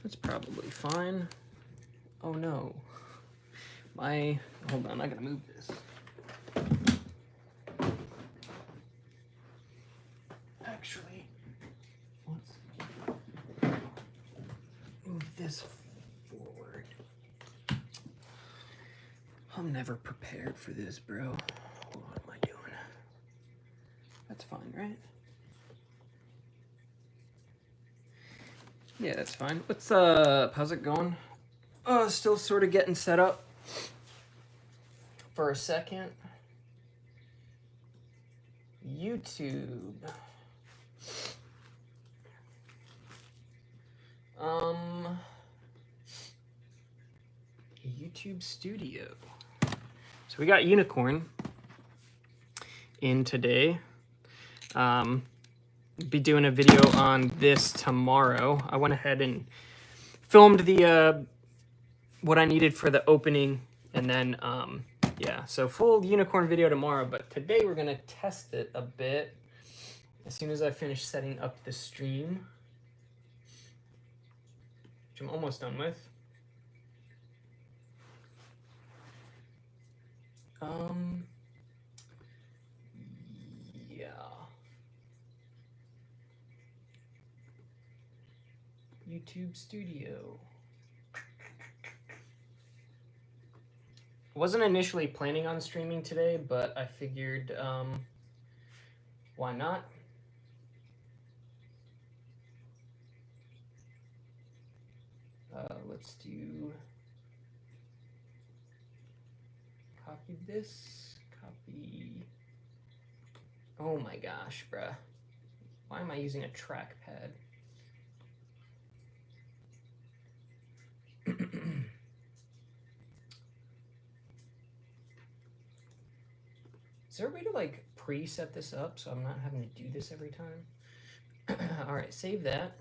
That's probably fine. Oh no. Hold on, I gotta move this. Actually, let's move this forward. I'm never prepared for this, bro. What am I doing? That's fine, right? Yeah, that's fine. What's how's it going? Still sort of getting set up for a second. YouTube. YouTube Studio. So we got Unicorn in today. Be doing a video on this tomorrow. I went ahead and filmed the what I needed for the opening, and then yeah, so full Unicorn video tomorrow, but today we're gonna test it a bit as soon as I finish setting up the stream, which I'm almost done with. Yeah. YouTube Studio. Wasn't initially planning on streaming today, but I figured, why not? Let's do, copy this, copy. Oh my gosh, bruh. Why am I using a trackpad? Is there a way to like pre-set this up so I'm not having to do this every time? All right, save that.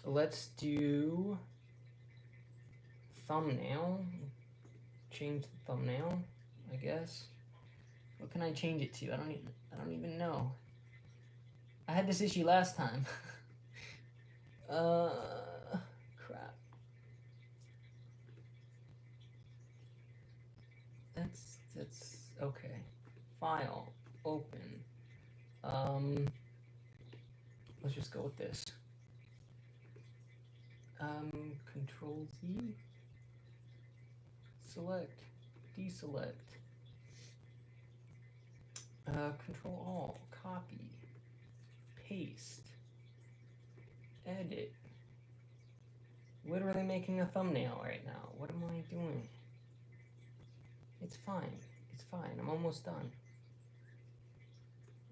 Let's do thumbnail. Change the thumbnail, I guess. What can I change it to? I don't even know. I had this issue last time. Crap. That's okay. File, open. Let's just go with this. Control Z. Select, deselect. Control Alt, copy, paste, edit. Literally making a thumbnail right now. What am I doing? It's fine. It's fine. I'm almost done.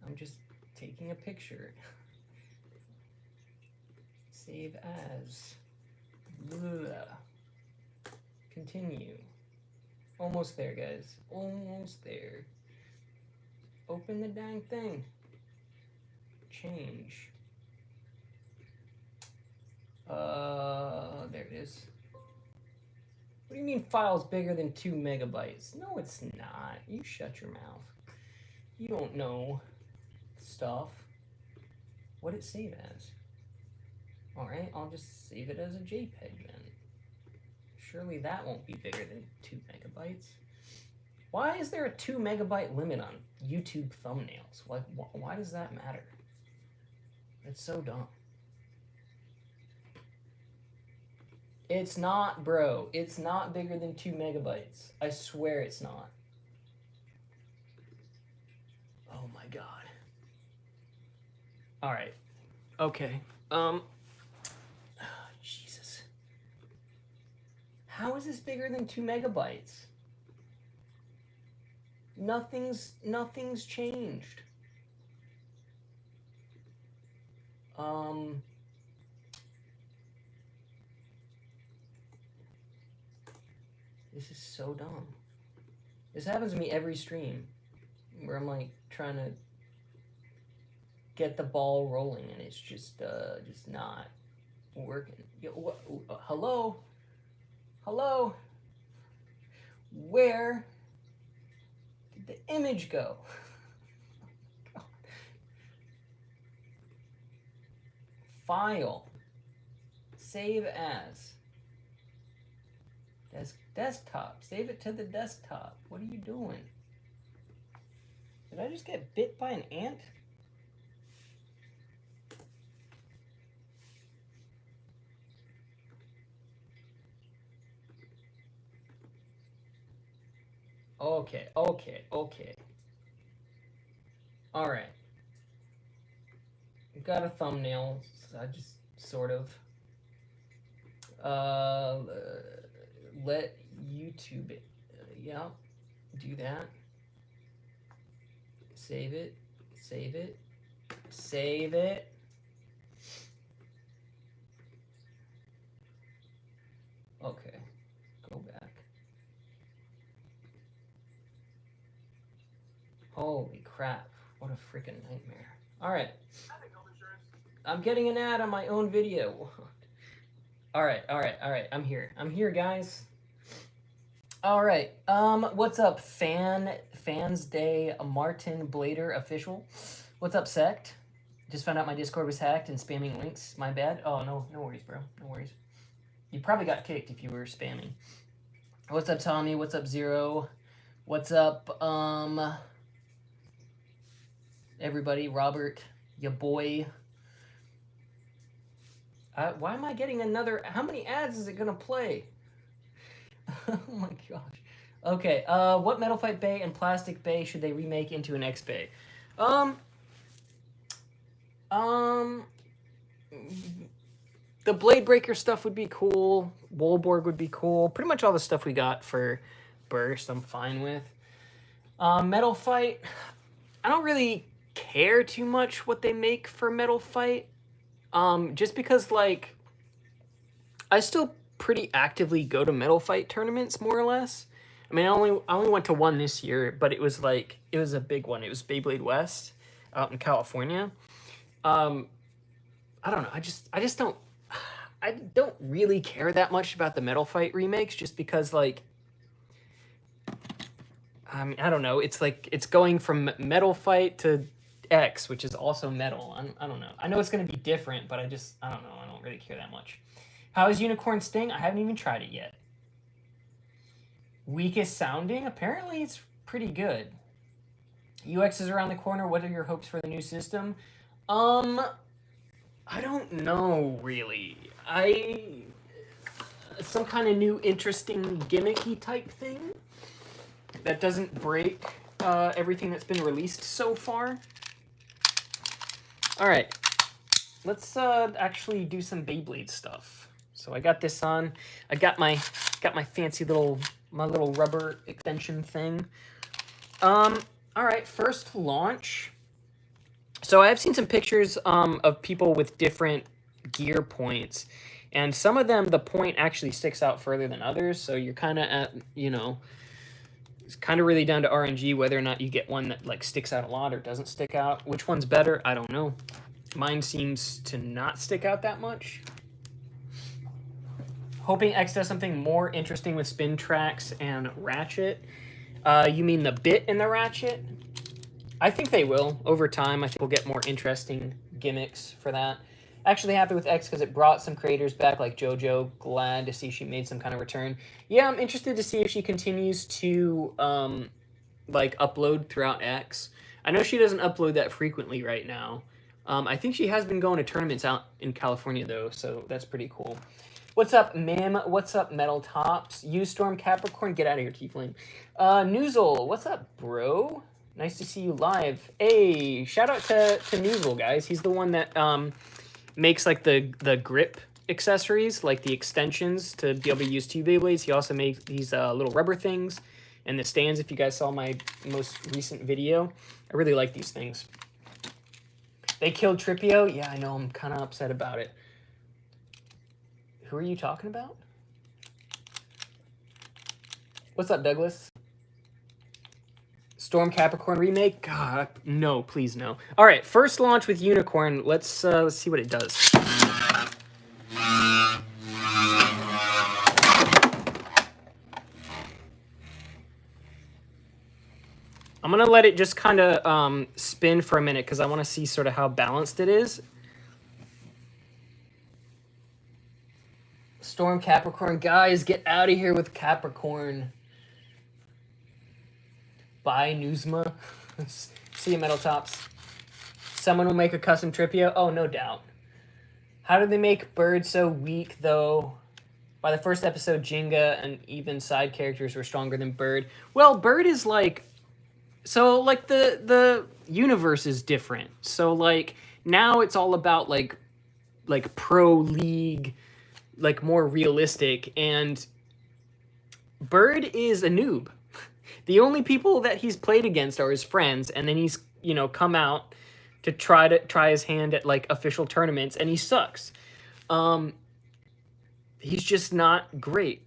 I'm just taking a picture. Save as. Blah. Continue. Almost there, guys. Almost there. Open the dang thing. Change. There it is. What do you mean file's bigger than 2 megabytes? No, it's not. You shut your mouth. You don't know stuff. What it save as? Alright, I'll just save it as a JPEG then. Surely that won't be bigger than 2 megabytes. Why is there a 2 megabyte limit on YouTube thumbnails? Like, why does that matter? That's so dumb. It's not, bro. It's not bigger than 2 megabytes. I swear it's not. Oh my god. All right. Okay. Jesus. How is this bigger than 2 megabytes? Nothing's changed. This is so dumb. This happens to me every stream where I'm like trying to get the ball rolling and it's just not working. Yo, hello? Hello? Where did the image go? God. File. Save as. Desktop. Save it to the desktop. What are you doing? Did I just get bit by an ant? Okay. All right. We've got a thumbnail. I just sort of let YouTube it. Yeah, do that. Save it. Okay, go back. Holy crap, what a freaking nightmare. All right. I'm getting an ad on my own video. All right. I'm here, guys. All right. What's up, Fans Day Martin Blader official? What's up, Sect? Just found out my Discord was hacked and spamming links. My bad. Oh, no worries, bro. No worries. You probably got kicked if you were spamming. What's up, Tommy? What's up, Zero? What's up, everybody? Robert, ya boy. Why am I getting another? How many ads is it gonna play? Oh my gosh. Okay. What Metal Fight Bay and Plastic Bay should they remake into an X Bay? The Blade Breaker stuff would be cool. Wolborg would be cool. Pretty much all the stuff we got for Burst, I'm fine with. Metal Fight, I don't really care too much what they make for Metal Fight. Just because, like, I still pretty actively go to Metal Fight tournaments, more or less. I mean, I only went to one this year, but it was a big one. It was Beyblade West out in California. I don't know. I don't really care that much about the Metal Fight remakes, just because, like, I mean, I don't know. It's like it's going from Metal Fight to X, which is also metal. I don't know. I know it's going to be different, but I don't know. I don't really care that much. How is Unicorn Sting? I haven't even tried it yet. Weakest sounding? Apparently it's pretty good. UX is around the corner. What are your hopes for the new system? I don't know, really. Some kind of new interesting gimmicky type thing that doesn't break everything that's been released so far. All right, let's actually do some Beyblade stuff. So I got this on. I got my fancy little rubber extension thing. All right, first launch. So I've seen some pictures of people with different gear points, and some of them the point actually sticks out further than others. So you're kind of at, you know, it's kind of really down to RNG whether or not you get one that like sticks out a lot or doesn't stick out. Which one's better? I don't know. Mine seems to not stick out that much. Hoping X does something more interesting with spin tracks and ratchet. You mean the bit in the ratchet? I think they will over time. I think we'll get more interesting gimmicks for that. Actually happy with X because it brought some creators back like JoJo. Glad to see she made some kind of return. Yeah, I'm interested to see if she continues to like upload throughout X. I know she doesn't upload that frequently right now. I think she has been going to tournaments out in California though, so that's pretty cool. What's up, Mim? What's up, Metal Tops? U-Storm Capricorn, get out of here, Tiefling. Noozle, what's up, bro? Nice to see you live. Hey, shout out to Noozle, guys. He's the one that makes like the grip accessories, like the extensions to be able to use two Beyblades. He also makes these little rubber things and the stands. If you guys saw my most recent video, I really like these things. They killed Tripio. Yeah, I know. I'm kind of upset about it. Who are you talking about? What's up, Douglas? Storm Capricorn remake? God, no, please no. All right, first launch with Unicorn. Let's see what it does. I'm gonna let it just kind of spin for a minute because I want to see sort of how balanced it is. Storm Capricorn. Guys, get out of here with Capricorn. Bye, Nizuma. See you, Metal Tops. Someone will make a custom Tripio? Oh, no doubt. How did they make Bird so weak, though? By the first episode, Jinga and even side characters were stronger than Bird. Well, Bird is like... So, like, the universe is different. So, like, now it's all about, like pro league, like, more realistic. And Bird is a noob. The only people that he's played against are his friends. And then he's, you know, come out to try his hand at, like, official tournaments. And he sucks. He's just not great.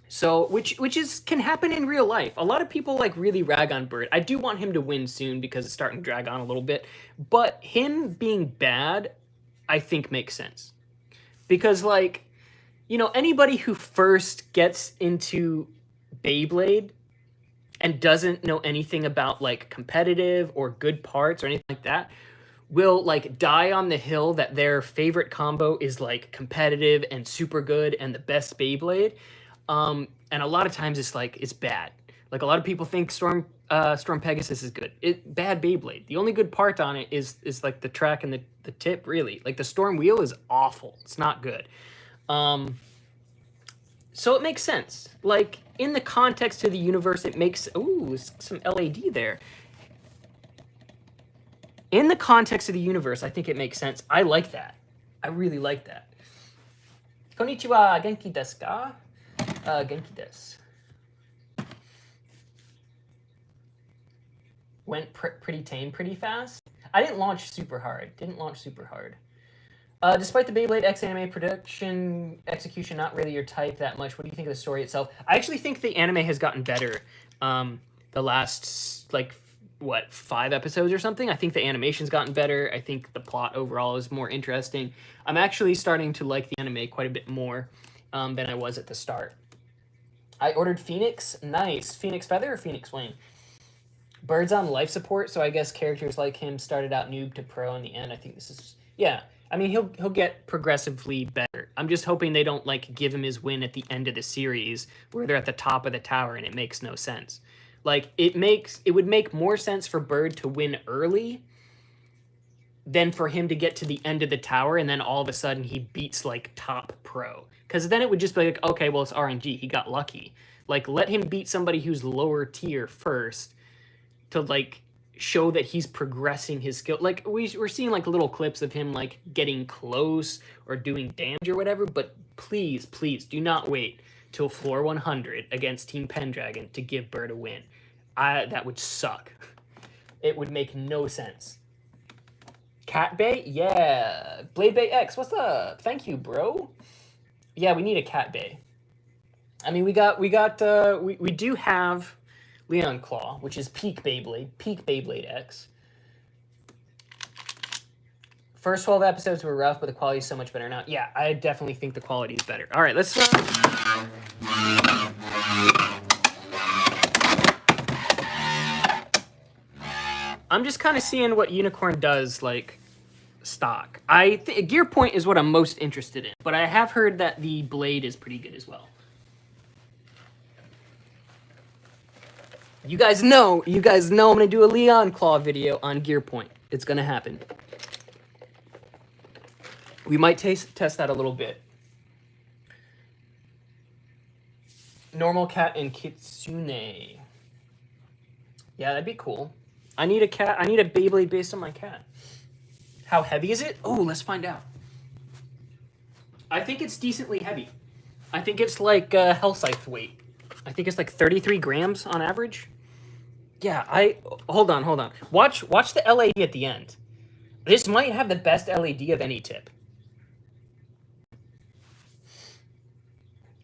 So, which can happen in real life. A lot of people, like, really rag on Bird. I do want him to win soon because it's starting to drag on a little bit. But him being bad, I think makes sense. Because, like, you know, anybody who first gets into Beyblade and doesn't know anything about, like, competitive or good parts or anything like that will, like, die on the hill that their favorite combo is, like, competitive and super good and the best Beyblade. And a lot of times it's like, it's bad. Like, a lot of people think Storm Pegasus is good. Bad Beyblade. The only good part on it is like the track and the tip, really. Like, the Storm Wheel is awful. It's not good. So it makes sense. Like, in the context of the universe, it makes... Ooh, some LAD there. In the context of the universe, I think it makes sense. I like that. I really like that. Konnichiwa, genki desu ka? Genki desu. Went pretty tame pretty fast. I didn't launch super hard. Despite the Beyblade X anime production execution not really your type that much, what do you think of the story itself? I actually think the anime has gotten better the last, like, what, 5 episodes or something. I think the animation's gotten better. I think the plot overall is more interesting. I'm actually starting to like the anime quite a bit more than I was at the start. I ordered Phoenix. Nice. Phoenix Feather or Phoenix Wing? Bird's on life support, so I guess characters like him started out noob to pro in the end. I think this is... Yeah. I mean, he'll get progressively better. I'm just hoping they don't, like, give him his win at the end of the series where they're at the top of the tower and it makes no sense. Like, it would make more sense for Bird to win early than for him to get to the end of the tower and then all of a sudden he beats, like, top pro. Because then it would just be like, okay, well, it's RNG. He got lucky. Like, let him beat somebody who's lower tier first to, like, show that he's progressing his skill. Like, we're seeing, like, little clips of him, like, getting close or doing damage or whatever, but please, please, do not wait till floor 100 against Team Pendragon to give Bird a win. That would suck. It would make no sense. Cat Bay? Yeah. Blade Bay X, what's up? Thank you, bro. Yeah, we need a Cat Bay. I mean, we do have Leon Claw, which is peak Beyblade X. First 12 episodes were rough, but the quality is so much better now. Yeah, I definitely think the quality is better. All right, let's... I'm just kind of seeing what Unicorn does, like, stock. Gear Point is what I'm most interested in, but I have heard that the Blade is pretty good as well. You guys know I'm going to do a Leon Claw video on Gear Point. It's going to happen. We might test that a little bit. Normal cat and Kitsune. Yeah, that'd be cool. I need a cat. I need a Beyblade based on my cat. How heavy is it? Oh, let's find out. I think it's decently heavy. I think it's like Hellscythe weight. I think it's like 33 grams on average. Yeah, hold on. Watch the LAD at the end. This might have the best LAD of any tip.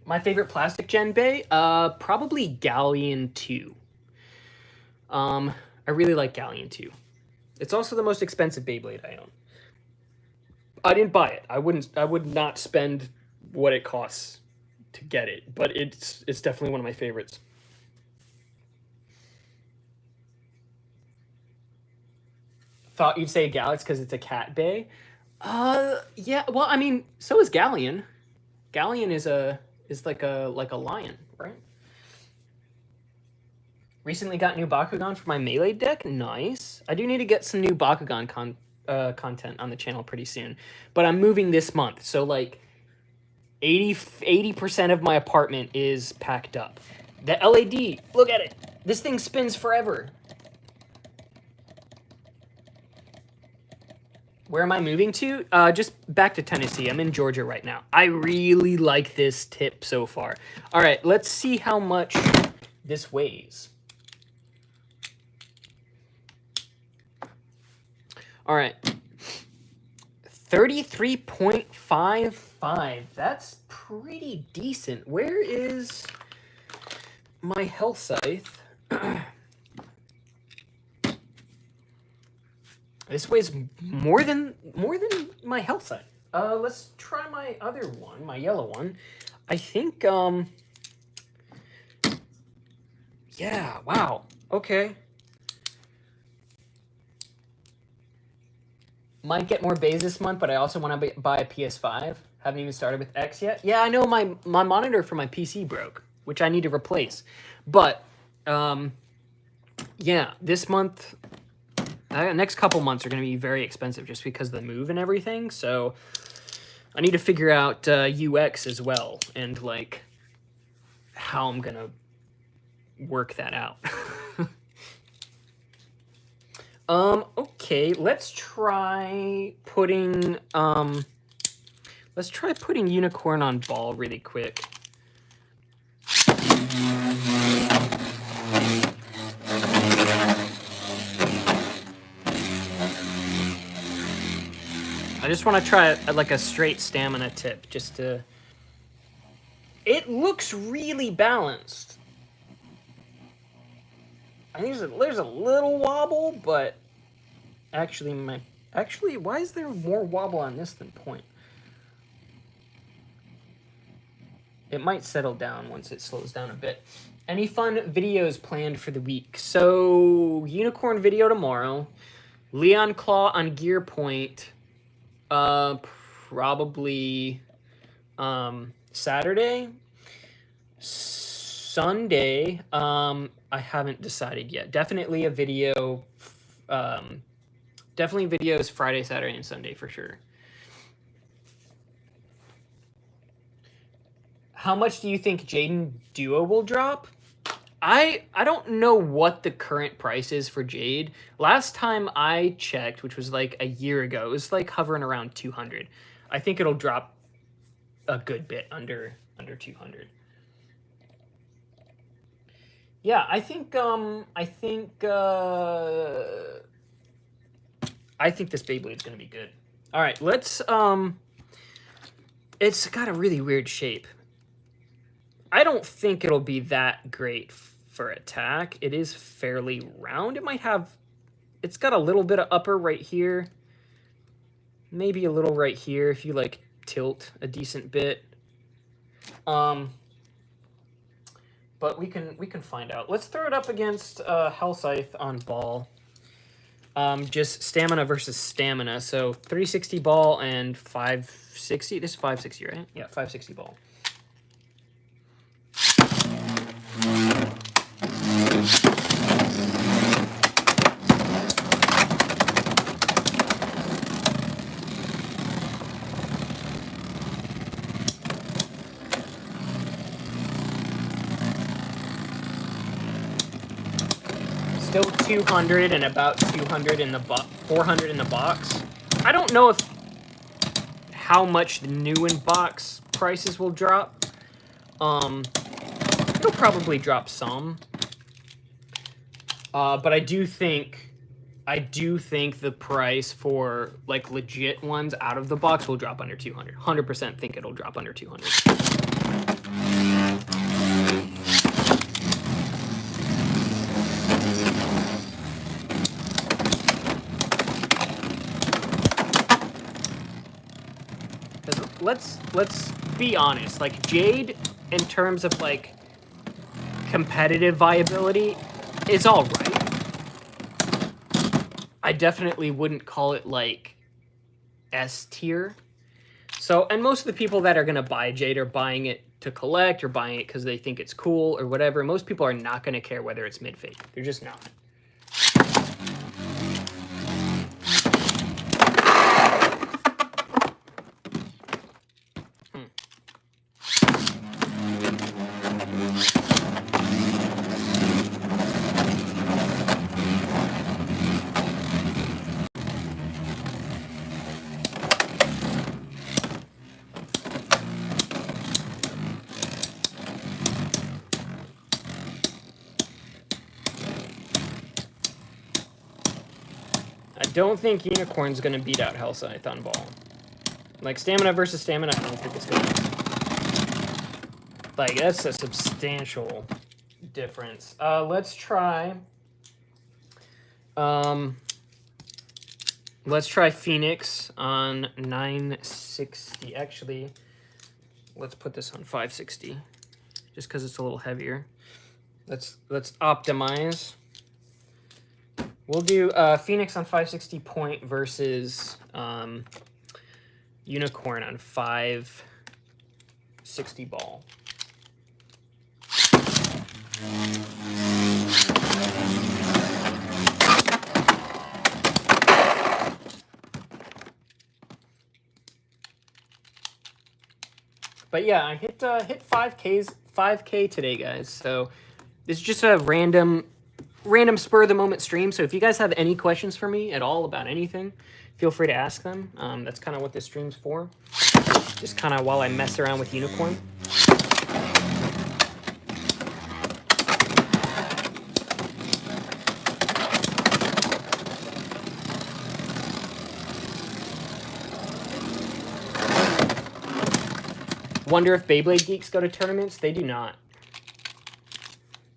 My favorite plastic Gen Bay? Probably Galleon 2. I really like Galleon 2. It's also the most expensive Beyblade I own. I didn't buy it. I would not spend what it costs to get it, but it's definitely one of my favorites. Thought you'd say Galax because it's a cat bay. Yeah, well, I mean, so is Galleon. Galleon is like a lion, right? Recently got new Bakugan for my Melee deck. Nice. I do need to get some new Bakugan content on the channel pretty soon. But I'm moving this month, so like 80% of my apartment is packed up. The LAD, look at it. This thing spins forever. Where am I moving to? Just back to Tennessee. I'm in Georgia right now. I really like this tip so far. All right, let's see how much this weighs. All right. 33.55. That's pretty decent. Where is my health scythe? This weighs more than my health scythe. Let's try my other one, my yellow one. I think yeah, wow. Okay. Might get more bays this month, but I also want to buy a PS5. Haven't even started with X yet. Yeah, I know my monitor for my PC broke, which I need to replace. But, yeah, this month, next couple months are going to be very expensive just because of the move and everything. So I need to figure out UX as well and, like, how I'm going to work that out. Okay, let's try putting Unicorn on ball really quick. I just want to try like a straight stamina tip just to... It looks really balanced. I think there's a little wobble, but actually, why is there more wobble on this than point? It might settle down once it slows down a bit. Any fun videos planned for the week? So, Unicorn video tomorrow. Leon Claw on Gear Point. Probably Saturday. Sunday. I haven't decided yet. Definitely a video. Definitely videos Friday, Saturday, and Sunday for sure. How much do you think Jaden Duo will drop? I don't know what the current price is for Jade. Last time I checked, which was like a year ago, it was like hovering around 200. I think it'll drop a good bit under 200. Yeah, I think this Beyblade's gonna be good. All right, let's it's got a really weird shape. I don't think it'll be that great for attack. It is fairly round. It's got a little bit of upper right here. Maybe a little right here if you like tilt a decent bit. But we can find out. Let's throw it up against Hell Scythe on ball. Just stamina versus stamina. So 360 ball and 560. This is 560, right? Yeah, 560 ball. Still 200 and about 200 in the 400 in the box. I don't know how much the new in box prices will drop. It'll probably drop some. But I do think the price for like legit ones out of the box will drop under 200. 100% think it'll drop under 200. Let's be honest, like Jade in terms of like competitive viability is all right. I definitely wouldn't call it like S tier. So, and most of the people that are going to buy Jade are buying it to collect or buying it because they think it's cool or whatever. Most people are not going to care whether it's mid-fade. They're just not. I don't think Unicorn's going to beat out Hellscythe on ball. Like, stamina versus stamina, I don't think it's going to. Like, that's a substantial difference. Let's try... let's try Phoenix on 960. Actually, let's put this on 560. Just because it's a little heavier. Let's optimize. We'll do Phoenix on 560 point versus Unicorn on 560 ball. But yeah, I hit 5K today, guys. So this is just a random spur of the moment stream. So if you guys have any questions for me at all about anything, feel free to ask them. That's kind of what this stream's for. Just kind of while I mess around with Unicorn. Wonder if Beyblade geeks go to tournaments? They do not.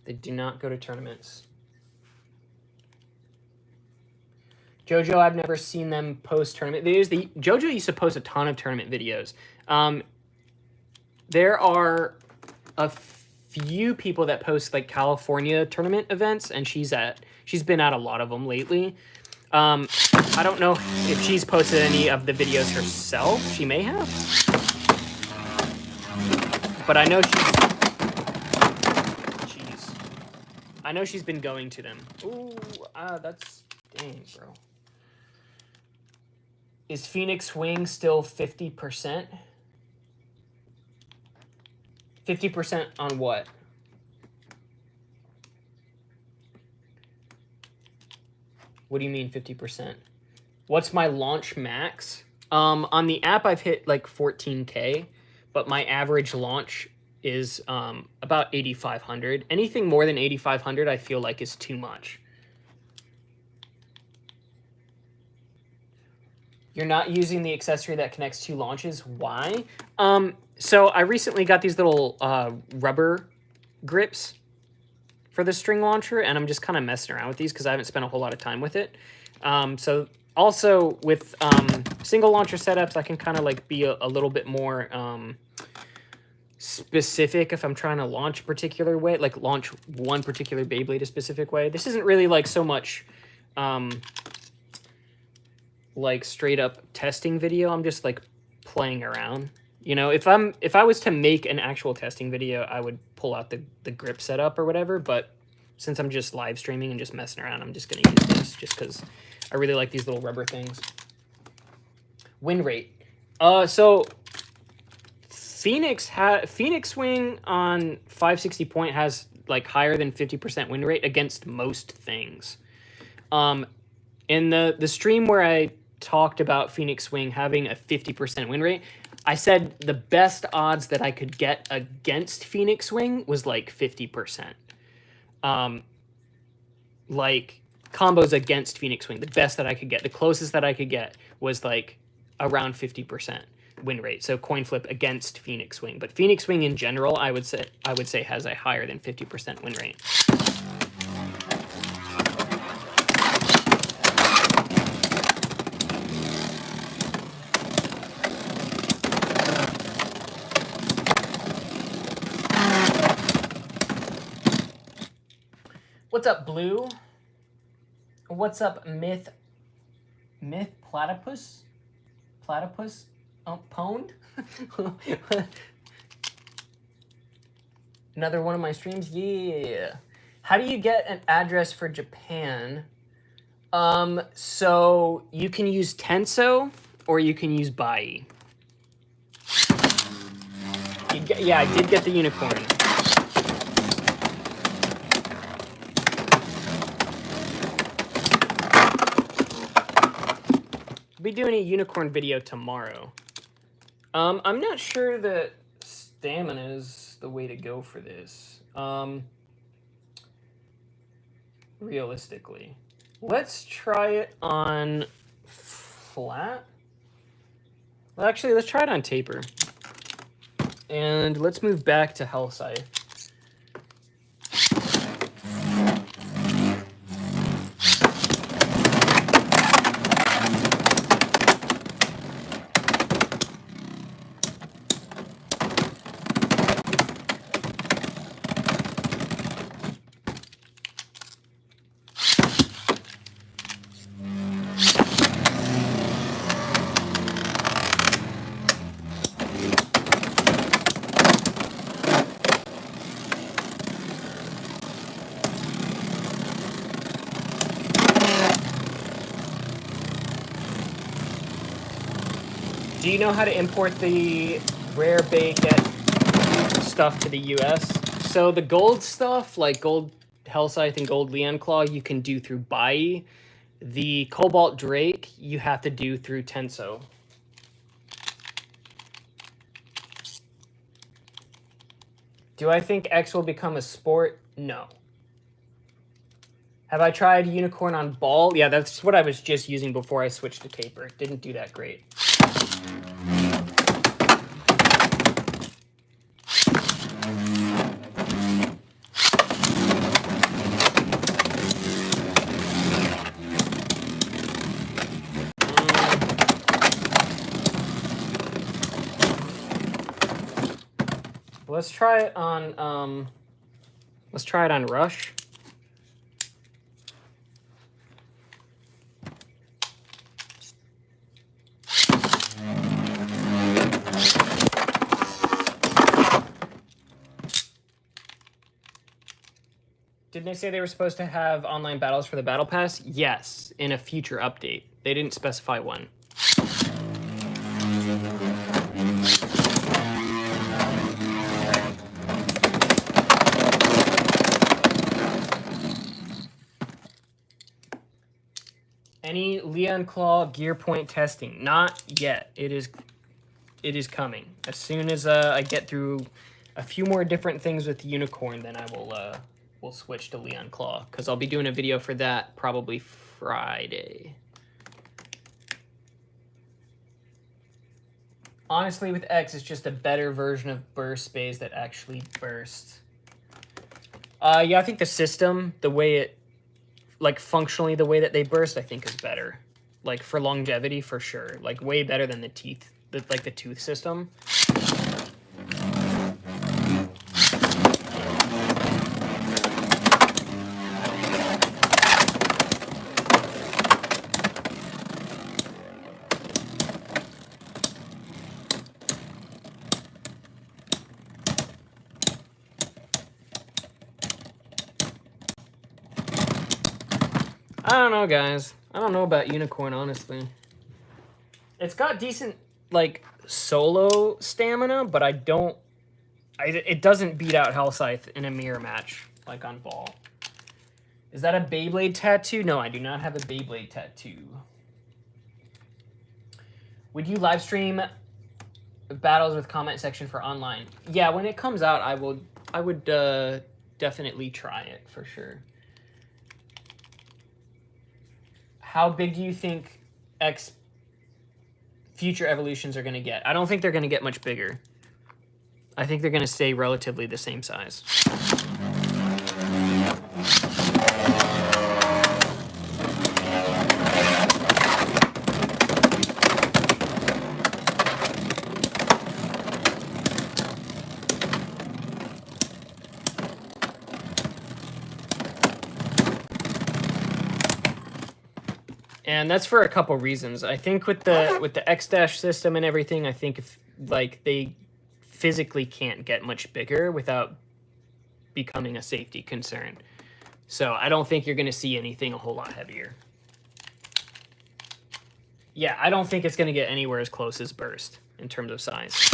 They do not go to tournaments. JoJo, I've never seen them post tournament videos. JoJo used to post a ton of tournament videos. There are a few people that post like California tournament events, and she's been at a lot of them lately. I don't know if she's posted any of the videos herself. She may have. But I know I know she's been going to them. Ooh, that's dang, bro. Is Phoenix Wing still 50%? 50% on what? What do you mean 50%? What's my launch max? On the app, I've hit like 14K, but my average launch is about 8,500. Anything more than 8,500, I feel like is too much. You're not using the accessory that connects two launches. Why? So I recently got these little rubber grips for the string launcher, and I'm just kind of messing around with these because I haven't spent a whole lot of time with it. So also with single launcher setups, I can kind of like be a little bit more specific if I'm trying to launch a particular way, like launch one particular Beyblade a specific way. This isn't really like so much like straight up testing video. I'm just like playing around. You know, if I was to make an actual testing video, I would pull out the grip setup or whatever, but since I'm just live streaming and just messing around, I'm just going to use this just because I really like these little rubber things. Win rate. So Phoenix Wing on 560 point has like higher than 50% win rate against most things. In the stream where I talked about Phoenix Wing having a 50% win rate, I said the best odds that I could get against Phoenix Wing was like 50%. Like combos against Phoenix Wing, the best that I could get, the closest that I could get was like around 50% win rate. So coin flip against Phoenix Wing, but Phoenix Wing in general, I would say has a higher than 50% win rate. What's up, Blue? What's up, Myth Platypus? Platypus? Oh, pwned? Another one of my streams? Yeah. How do you get an address for Japan? So you can use Tenso or you can use Bai. Yeah, I did get the unicorn. I'll be doing a unicorn video tomorrow. I'm not sure that stamina is the way to go for this. Realistically. Let's try it on flat. Well, actually, let's try it on taper. And let's move back to Hellscythe. Do you know how to import the rare bacon stuff to the US? So the gold stuff, like gold Hellscythe and gold Leon Claw, you can do through Bai. The Cobalt Drake, you have to do through Tenso. Do I think X will become a sport? No. Have I tried Unicorn on Ball? Yeah, that's what I was just using before I switched to taper. Didn't do that great. Let's try it on Rush. Didn't they say they were supposed to have online battles for the Battle Pass? Yes, in a future update. They didn't specify when. Any Leon Claw gear point testing? Not yet. It is coming. As soon as I get through a few more different things with Unicorn, then I will switch to Leon Claw, because I'll be doing a video for that probably Friday. Honestly, with X, it's just a better version of burst space that actually bursts. Yeah, I think the system, the way it, like functionally the way that they burst, I think is better. Like for longevity, for sure. Like way better than the teeth, like the tooth system. I don't know, guys. I don't know about Unicorn, honestly. It's got decent, like, solo stamina, but it doesn't beat out Hellscythe in a mirror match, like on Ball. Is that a Beyblade tattoo? No, I do not have a Beyblade tattoo. Would you live stream battles with comment section for online? Yeah, when it comes out, I would definitely try it, for sure. How big do you think X future evolutions are going to get? I don't think they're going to get much bigger. I think they're going to stay relatively the same size. And that's for a couple reasons. I think with the X-Dash system and everything, I think if like they physically can't get much bigger without becoming a safety concern. So I don't think you're going to see anything a whole lot heavier. Yeah, I don't think it's going to get anywhere as close as Burst in terms of size.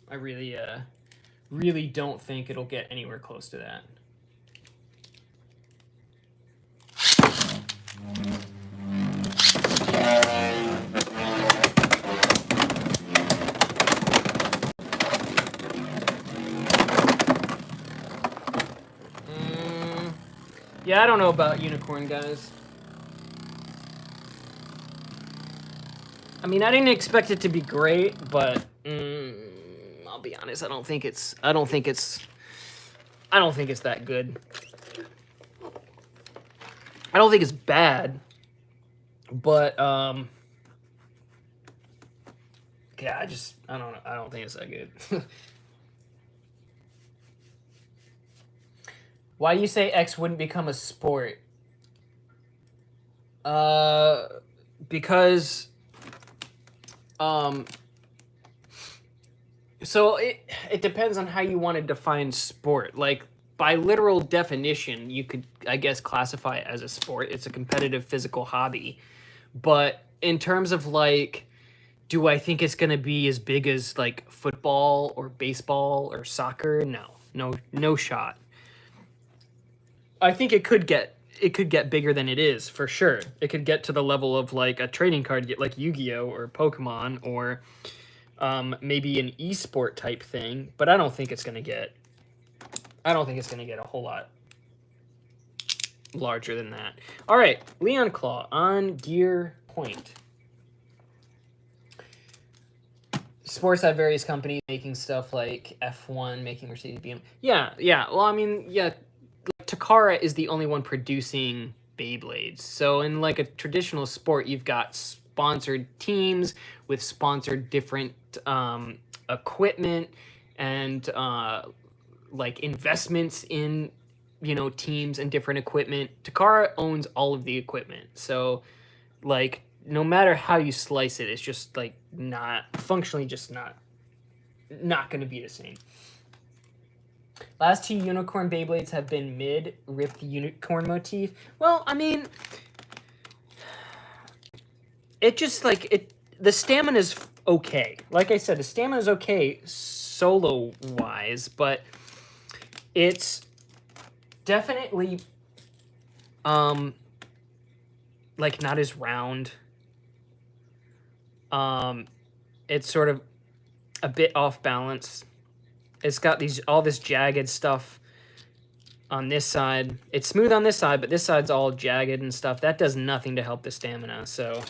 I really don't think it'll get anywhere close to that. Yeah, I don't know about unicorn, guys. I mean, I didn't expect it to be great, but I'll be honest, I don't think it's that good. I don't think it's bad, but yeah, I don't know. I don't think it's that good. Why do you say X wouldn't become a sport? Because so it depends on how you want to define sport. Like by literal definition, you could, I guess, classify it as a sport. It's a competitive physical hobby. But in terms of like, do I think it's going to be as big as like football or baseball or soccer? No shot. I think it could get bigger than it is, for sure. It could get to the level of like a trading card, like Yu-Gi-Oh or Pokemon, or maybe an esport type thing. But I don't think it's gonna get a whole lot larger than that. All right, Leon Claw on Gear Point. Sports have various companies making stuff like F1, making Mercedes BM. Yeah. Well, I mean, yeah. Takara is the only one producing Beyblades. So in like a traditional sport, you've got sponsored teams with sponsored different equipment and like investments in, you know, teams and different equipment. Takara owns all of the equipment. So like no matter how you slice it, it's just like not functionally just not going to be the same. Last two unicorn Beyblades have been mid with the unicorn motif. Well, I mean, it just like it. The stamina's okay. Like I said, the stamina's okay solo wise, but it's definitely like not as round. It's sort of a bit off balance. It's got all this jagged stuff on this side. It's smooth on this side, but this side's all jagged and stuff. That does nothing to help the stamina. So,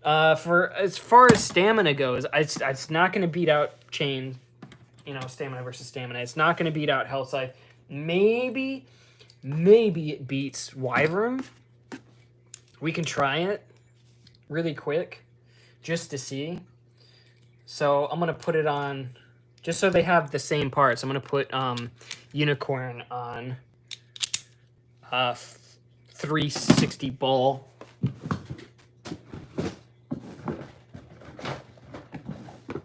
for as far as stamina goes, it's not going to beat out Chain. You know, stamina versus stamina. It's not going to beat out Health Scythe. Maybe it beats Wyvern. We can try it really quick just to see. So I'm going to put it on. Just so they have the same parts, I'm going to put Unicorn on 360 ball.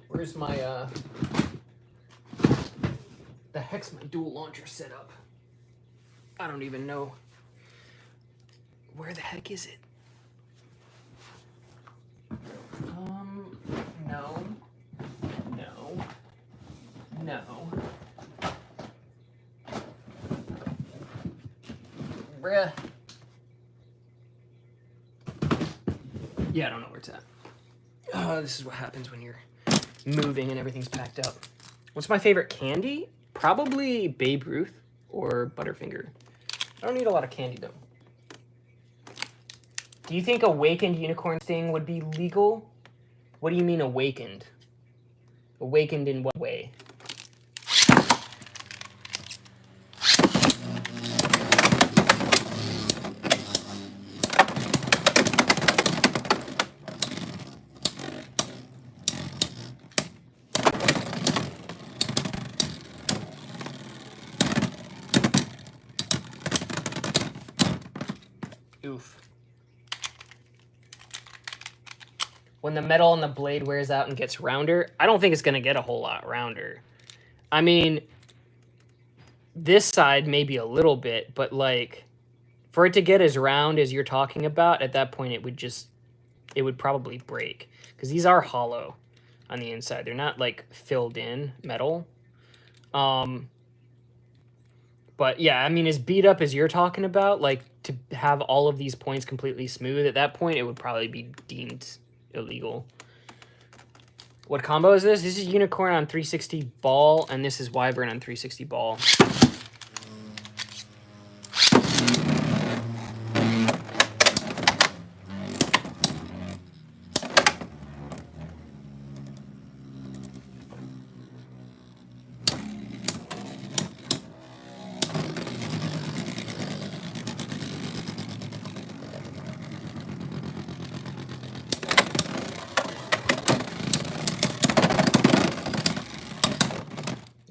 Where's my... the heck's my dual launcher set up? I don't even know. Where the heck is it? No. Bruh. Yeah, I don't know where it's at. Oh, this is what happens when you're moving and everything's packed up. What's my favorite candy? Probably Babe Ruth or Butterfinger. I don't need a lot of candy, though. Do you think awakened unicorn sting would be legal? What do you mean awakened? Awakened in what way? when the metal on the blade wears out and gets rounder, I don't think it's going to get a whole lot rounder. I mean, this side maybe a little bit, but like for it to get as round as you're talking about, at that point it would probably break, because these are hollow on the inside. They're not like filled in metal. But yeah, I mean, as beat up as you're talking about, like to have all of these points completely smooth, at that point it would probably be deemed illegal. What combo is this? This is Unicorn on 360 ball, and this is Wyvern on 360 ball.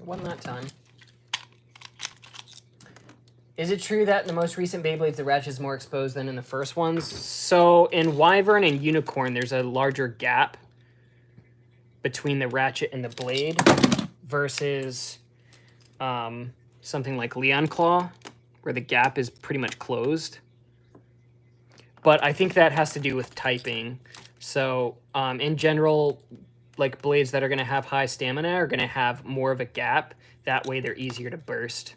One that time. Is it true that in the most recent Beyblades, the ratchet is more exposed than in the first ones? So in Wyvern and Unicorn, there's a larger gap between the ratchet and the blade versus something like Leon Claw, where the gap is pretty much closed. But I think that has to do with typing. So in general, like blades that are going to have high stamina are going to have more of a gap. That way they're easier to burst.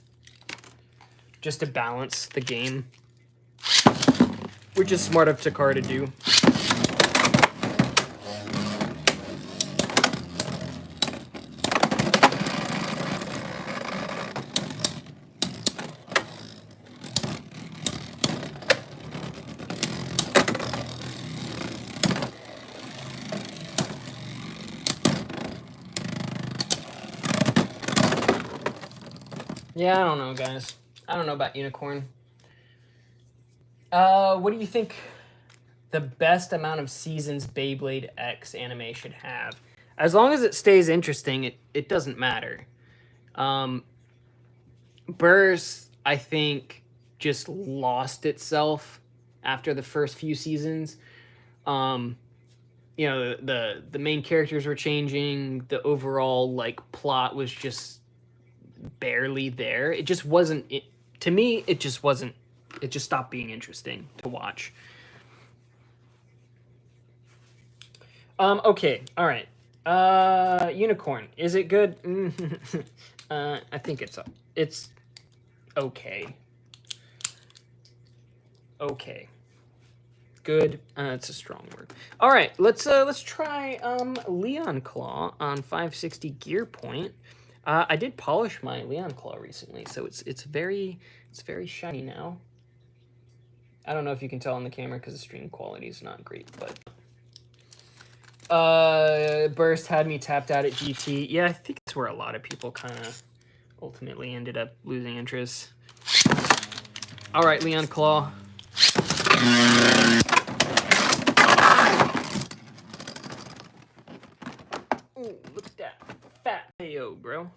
Just to balance the game, which is smart of Takara to do. Yeah, I don't know, guys. I don't know about Unicorn. What do you think the best amount of seasons Beyblade X anime should have? As long as it stays interesting, it doesn't matter. Burst, I think, just lost itself after the first few seasons. You know, the main characters were changing. The overall like plot was just barely there. It just wasn't. To me, it just wasn't. It just stopped being interesting to watch. Okay, all right. Unicorn, is it good? I think it's okay. Okay. Good. It's a strong word. All right, let's try Leon Claw on 560 gear point. I did polish my Leon Claw recently, so it's very shiny now. I don't know if you can tell on the camera because the stream quality is not great, but Burst had me tapped out at GT. Yeah, I think it's where a lot of people kind of ultimately ended up losing interest. All right, Leon Claw. Ooh, look at that fat AO, bro.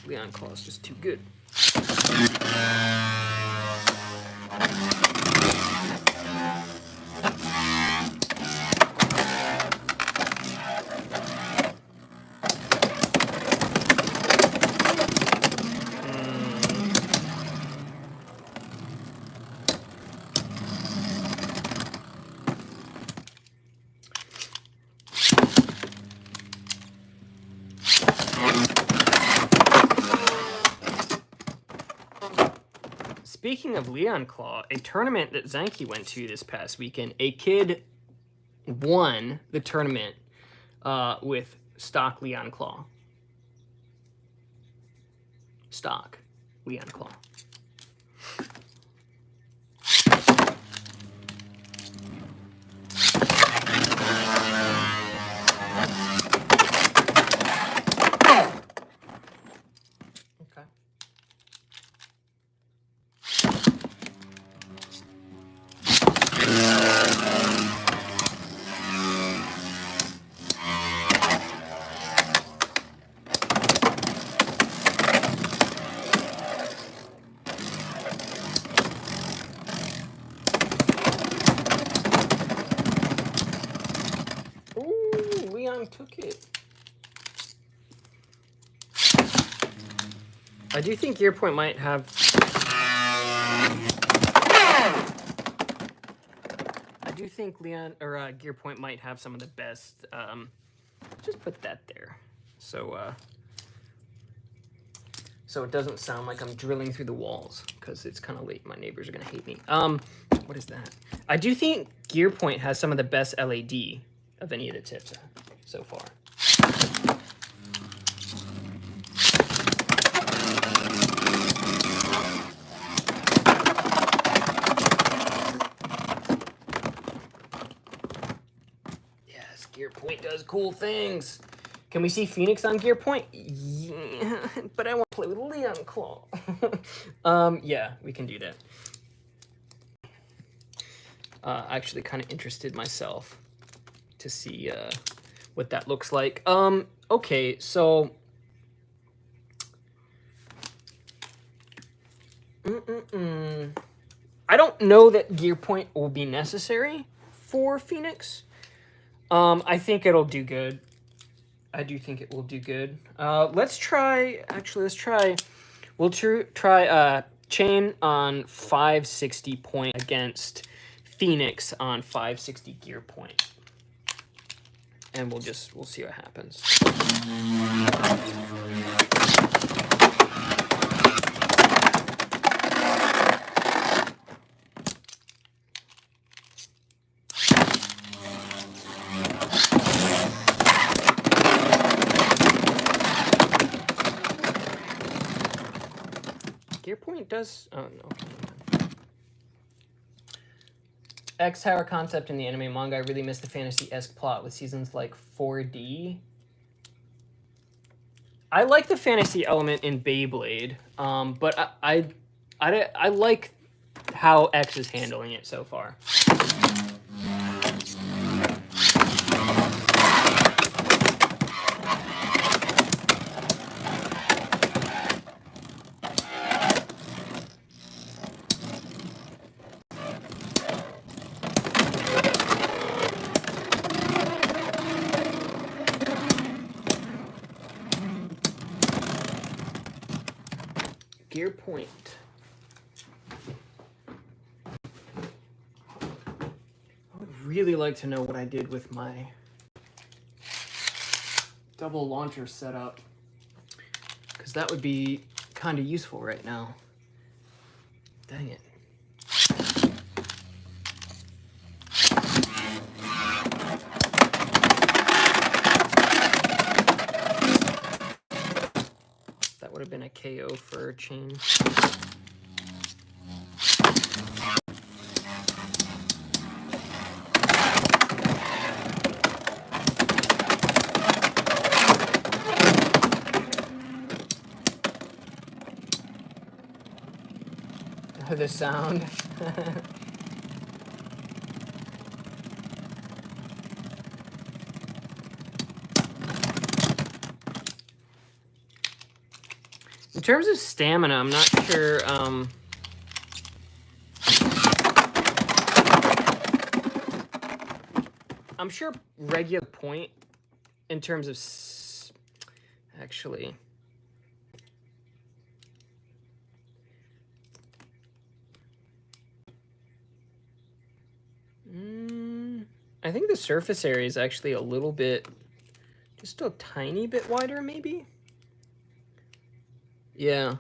Leon Claw is just too good. Speaking of Leon Claw, a tournament that Zanky went to this past weekend, a kid won the tournament with stock Leon Claw. Stock Leon Claw. took it. I do think Gear Point might have... I do think Gear Point might have some of the best... just put that there. So it doesn't sound like I'm drilling through the walls, because it's kind of late. My neighbors are going to hate me. What is that? I do think Gear Point has some of the best LAD of any of the tips so far. Yes, Gear Point does cool things. Can we see Phoenix on Gear Point? Yeah, but I want to play with Leon Claw. Yeah, we can do that. Actually kind of interested myself to see what that looks like. Okay, so... I don't know that Gear Point will be necessary for Phoenix. I think it'll do good. I do think it will do good. Let's try... Actually, let's try... We'll try Chain on 560 point against Phoenix on 560 Gear Point. And we'll see what happens. Gear Point does... Oh, no. X-Tower concept in the anime manga. I really miss the fantasy-esque plot with seasons like 4D. I like the fantasy element in Beyblade, but I like how X is handling it so far. Gear Point. I would really like to know what I did with my double launcher setup, because that would be kind of useful right now. Dang it. That would have been a KO for Chain. The sound. In terms of stamina, I'm not sure. I'm sure regular point in terms of actually. I think the surface area is actually a little bit, just a tiny bit wider, maybe? Yeah.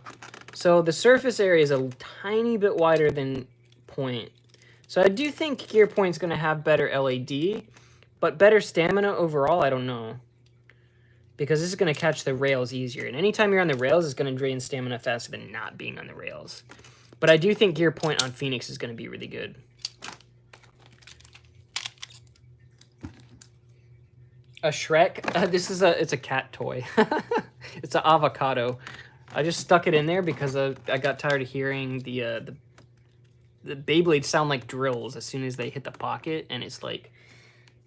So the surface area is a tiny bit wider than Point. So I do think Gear Point's going to have better LAD, but better stamina overall, I don't know. Because this is going to catch the rails easier. And anytime you're on the rails, it's going to drain stamina faster than not being on the rails. But I do think Gear Point on Phoenix is going to be really good. A Shrek? It's a cat toy. It's an avocado. I just stuck it in there because I got tired of hearing the Beyblades sound like drills as soon as they hit the pocket, and it's like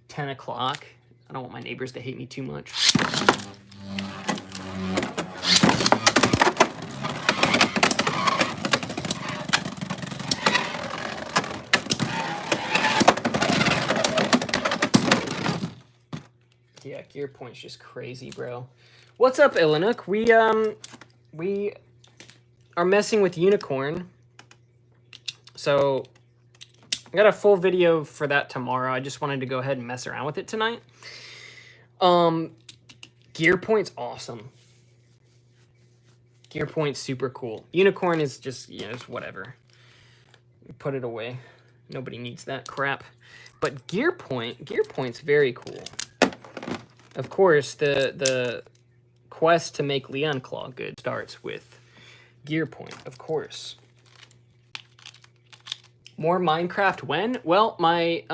10 o'clock. I don't want my neighbors to hate me too much. Yeah, gear point's just crazy, bro. What's up, Ilinuk? We are messing with Unicorn. So I got a full video for that tomorrow. I just wanted to go ahead and mess around with it tonight. Gear point's awesome. Gear point's super cool. Unicorn is just, you know, it's whatever. Put it away. Nobody needs that crap. But gear point's very cool. Of course, the quest to make Leon Claw good starts with gear point, of course. More Minecraft when? Well, my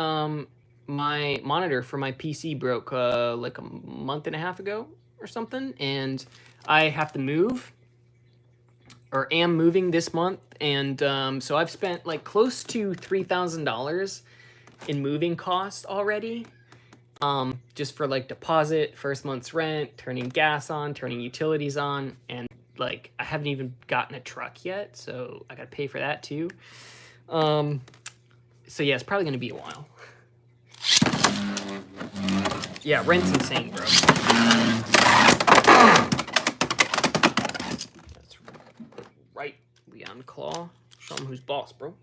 my monitor for my PC broke like a month and a half ago or something, and I have to move, or am moving this month, and so I've spent like close to $3,000 in moving costs already, just for like deposit, first month's rent, turning gas on, turning utilities on, and like I haven't even gotten a truck yet, so I gotta pay for that too. So yeah, it's probably gonna be a while. Yeah, rent's insane, bro. That's right, Leon Claw. Show him who's boss, bro.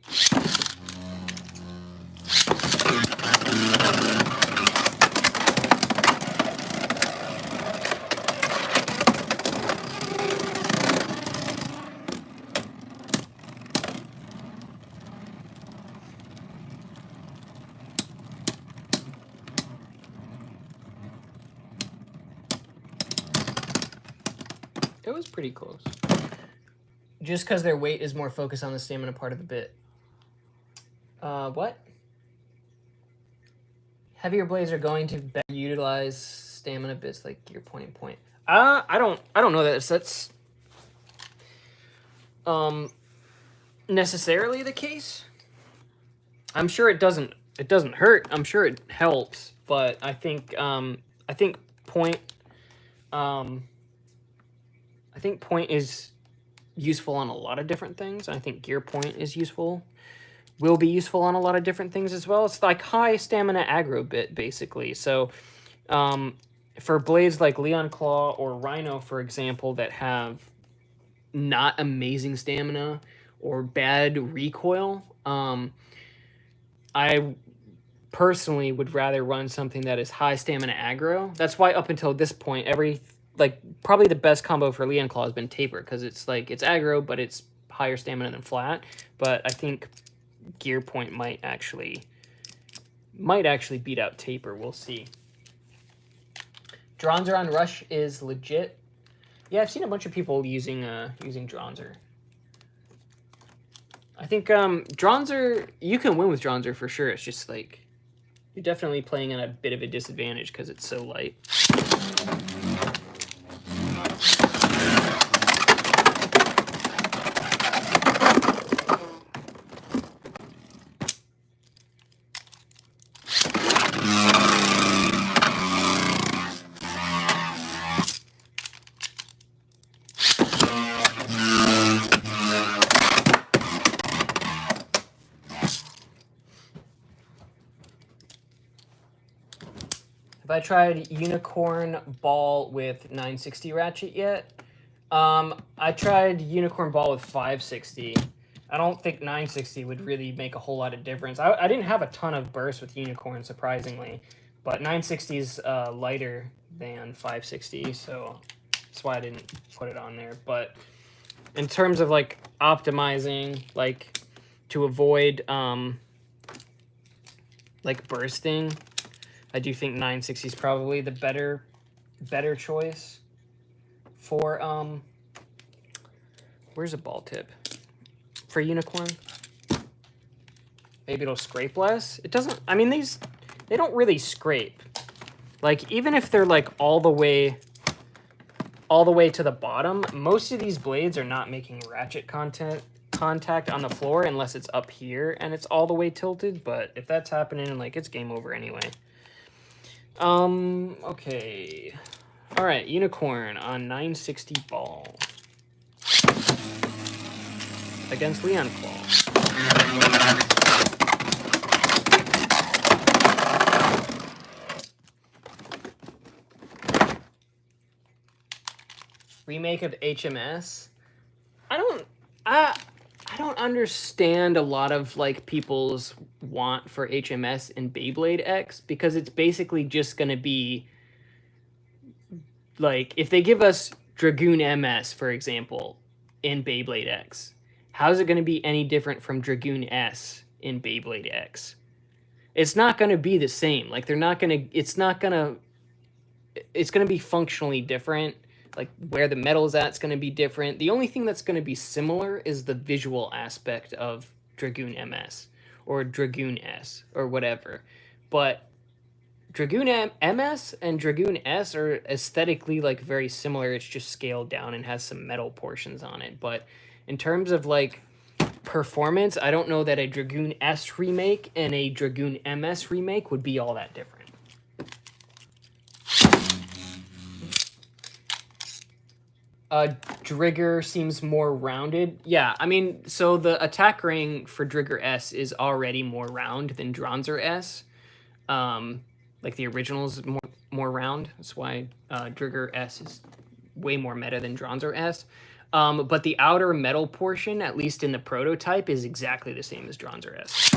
It was pretty close. Just because their weight is more focused on the stamina part of the bit. What? Heavier blades are going to better utilize stamina bits like gear point and point. I don't know that that's necessarily the case. I'm sure it doesn't hurt. I'm sure it helps, but I think point is useful on a lot of different things. I think gear point is will be useful on a lot of different things as well. It's like high stamina aggro bit, basically. So for blades like Leon Claw or Rhino, for example, that have not amazing stamina or bad recoil, I personally would rather run something that is high stamina aggro. That's why up until this point, probably the best combo for Leon Claw has been Taper, because it's like it's aggro, but it's higher stamina than flat. But I think gear point might actually beat out Taper. We'll see. Dronzer on Rush is legit. Yeah, I've seen a bunch of people using Dronzer. I think Dronzer, you can win with Dronzer for sure. It's just like you're definitely playing at a bit of a disadvantage because it's so light. Have I tried Unicorn Ball with 960 ratchet yet? I tried Unicorn Ball with 560. I don't think 960 would really make a whole lot of difference. I didn't have a ton of burst with Unicorn, surprisingly, but 960 is lighter than 560, so that's why I didn't put it on there. But in terms of like optimizing, like to avoid like bursting, I do think 960 is probably the better choice for where's a ball tip for Unicorn? Maybe it'll scrape less. It doesn't. I mean, they don't really scrape. Like even if they're like all the way to the bottom, most of these blades are not making ratchet contact on the floor unless it's up here and it's all the way tilted. But if that's happening, like it's game over anyway. Okay. All right, Unicorn on 960 ball against Leon Claw. Remake of HMS. I don't understand a lot of like people's want for HMS in Beyblade X, because it's basically just going to be like, if they give us Dragoon MS, for example, in Beyblade X, how is it going to be any different from Dragoon S in Beyblade X? It's not going to be the same. Like, they're not going to, it's going to be functionally different. Like, where the metal is at, it's going to be different. The only thing that's going to be similar is the visual aspect of Dragoon MS or Dragoon S or whatever. But Dragoon MS and Dragoon S are aesthetically like very similar. It's just scaled down and has some metal portions on it. But in terms of like performance, I don't know that a Dragoon S remake and a Dragoon MS remake would be all that different. Drigger seems more rounded. Yeah, I mean, so the attack ring for Drigger S is already more round than Dronzer S. Like the original is more round. That's why Drigger S is way more meta than Dronzer S. But the outer metal portion, at least in the prototype, is exactly the same as Dronzer S.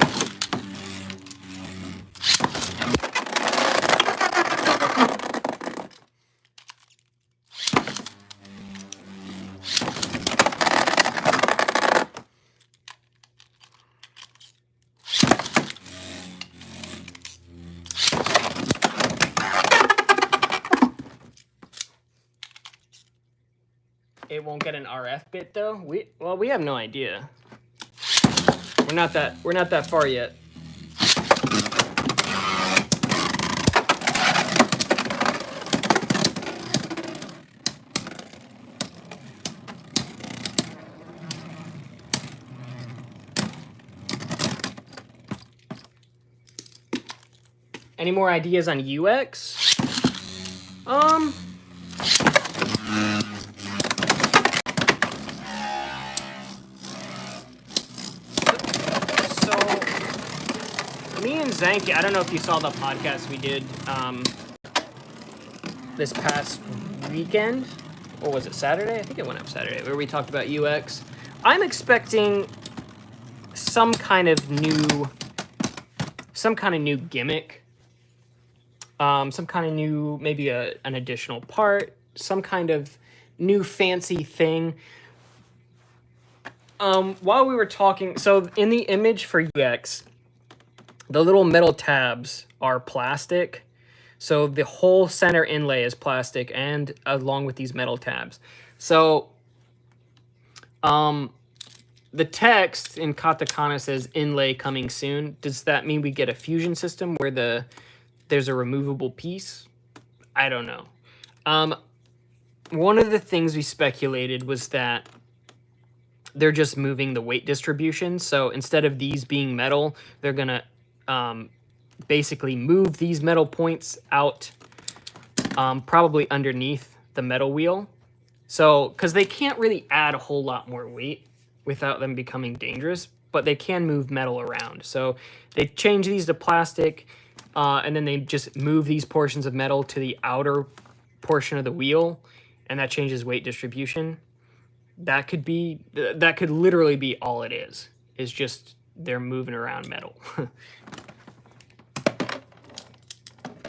It won't get an RF bit though. We have no idea. We're not that far yet. Any more ideas on UX? Me and Zanky, I don't know if you saw the podcast we did this past weekend, or was it Saturday? I think it went up Saturday, where we talked about UX. I'm expecting some kind of new gimmick, some kind of new, maybe an additional part, some kind of new fancy thing. While we were talking, so in the image for UX, the little metal tabs are plastic. So the whole center inlay is plastic, and along with these metal tabs. So the text in katakana says inlay coming soon. Does that mean we get a fusion system where there's a removable piece? I don't know. One of the things we speculated was that they're just moving the weight distribution. So instead of these being metal, they're going to basically move these metal points out, probably underneath the metal wheel. So, because they can't really add a whole lot more weight without them becoming dangerous, but they can move metal around. So they change these to plastic, and then they just move these portions of metal to the outer portion of the wheel, and that changes weight distribution. That could literally be all it is just they're moving around metal.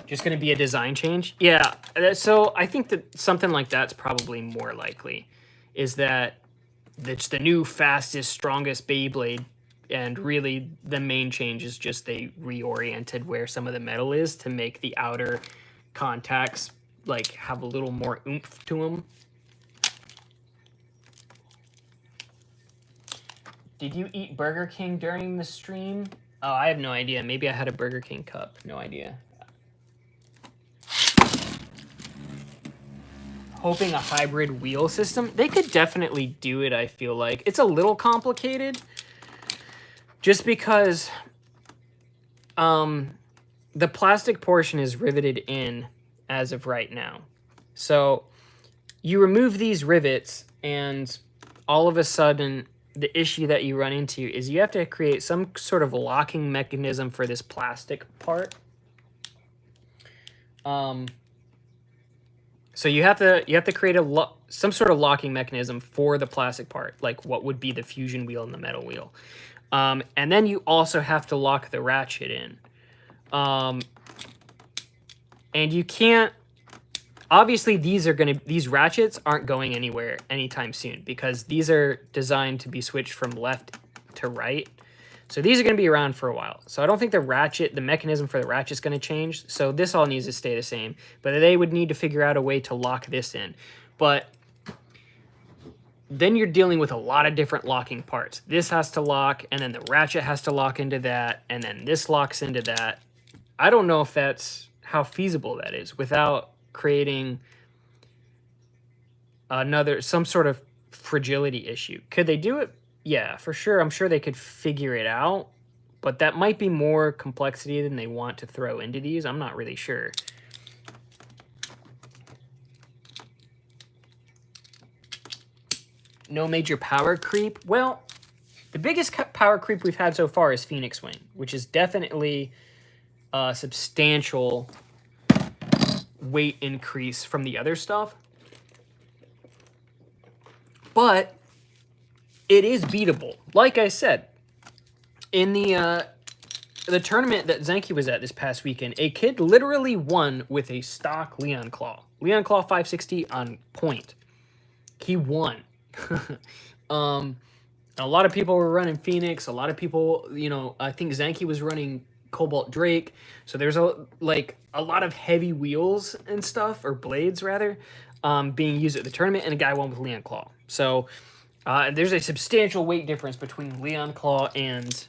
Just going to be a design change? Yeah, so I think that something like that's probably more likely, is that it's the new, fastest, strongest Beyblade, and really the main change is just they reoriented where some of the metal is to make the outer contacts like have a little more oomph to them. Did you eat Burger King during the stream? Oh, I have no idea. Maybe I had a Burger King cup. No idea. Hoping a hybrid wheel system. They could definitely do it, I feel like. It's a little complicated. Just because the plastic portion is riveted in as of right now. So you remove these rivets, and all of a sudden the issue that you run into is you have to create some sort of locking mechanism for this plastic part. So you have to create some sort of locking mechanism for the plastic part, like what would be the fusion wheel and the metal wheel. And then you also have to lock the ratchet in. And you can't, obviously these ratchets aren't going anywhere anytime soon because these are designed to be switched from left to right. So these are going to be around for a while. So I don't think the mechanism for the ratchet is going to change. So this all needs to stay the same. But they would need to figure out a way to lock this in. But then you're dealing with a lot of different locking parts. This has to lock, and then the ratchet has to lock into that, and then this locks into that. I don't know if that's how feasible that is without creating some sort of fragility issue. Could they do it? Yeah, for sure. I'm sure they could figure it out, but that might be more complexity than they want to throw into these. I'm not really sure. No major power creep. Well, the biggest power creep we've had so far is Phoenix Wing, which is definitely a substantial weight increase from the other stuff. But it is beatable. Like I said, in the tournament that Zenki was at this past weekend, a kid literally won with a stock Leon Claw. Leon Claw 560 on point. He won. A lot of people were running Phoenix. A lot of people, I think Zenki was running Cobalt Drake. So there's a lot of heavy wheels and stuff, or blades rather, being used at the tournament, and a guy won with Leon Claw. So there's a substantial weight difference between Leon Claw and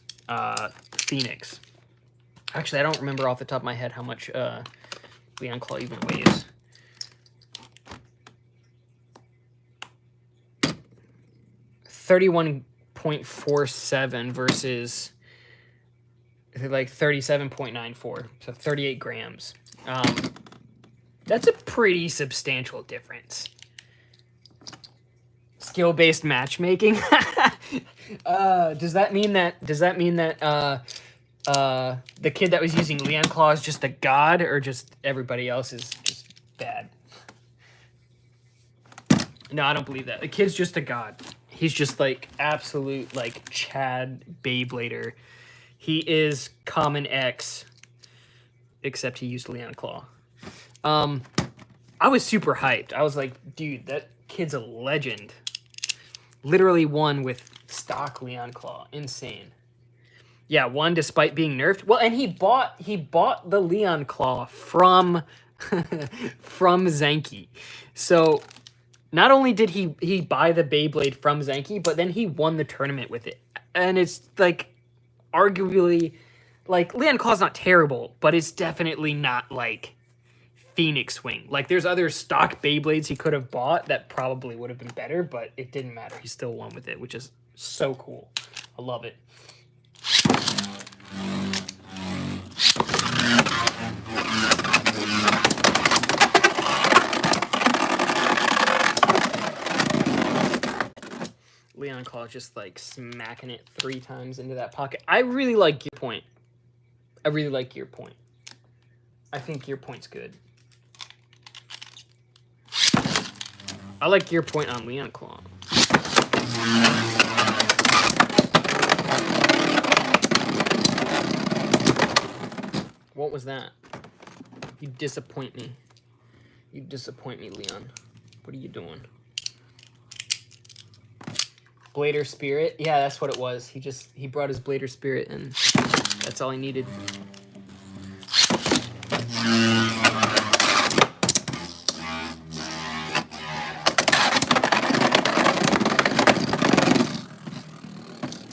Phoenix. Actually, I don't remember off the top of my head how much Leon Claw even weighs. .47 versus like 37.94, so 38 grams. That's a pretty substantial difference. Skill-based matchmaking. Does that mean that the kid that was using Leon Claw is just a god, or just everybody else is just bad? No, I don't believe that. The kid's just a god. He's just like absolute like Chad Beyblader. He is Common X, except he used Leon Claw. I was super hyped. I was like, dude, that kid's a legend. Literally won with stock Leon Claw. Insane. Yeah, won despite being nerfed. Well, and he bought the Leon Claw from from Zenki. So not only did he buy the Beyblade from Zenki, but then he won the tournament with it. And it's like arguably, like, Leon Claw's not terrible, but it's definitely not like Phoenix Wing. Like, there's other stock Beyblades he could have bought that probably would have been better, but it didn't matter. He still won with it, which is so cool. I love it. Leon Claw just like smacking it 3 times into that pocket. I really like Gear Point. I really like Gear Point. I think Gear Point's good. I like Gear Point on Leon Claw. What was that? You disappoint me. You disappoint me, Leon. What are you doing? Blader Spirit? Yeah, that's what it was. He brought his Blader Spirit and that's all he needed.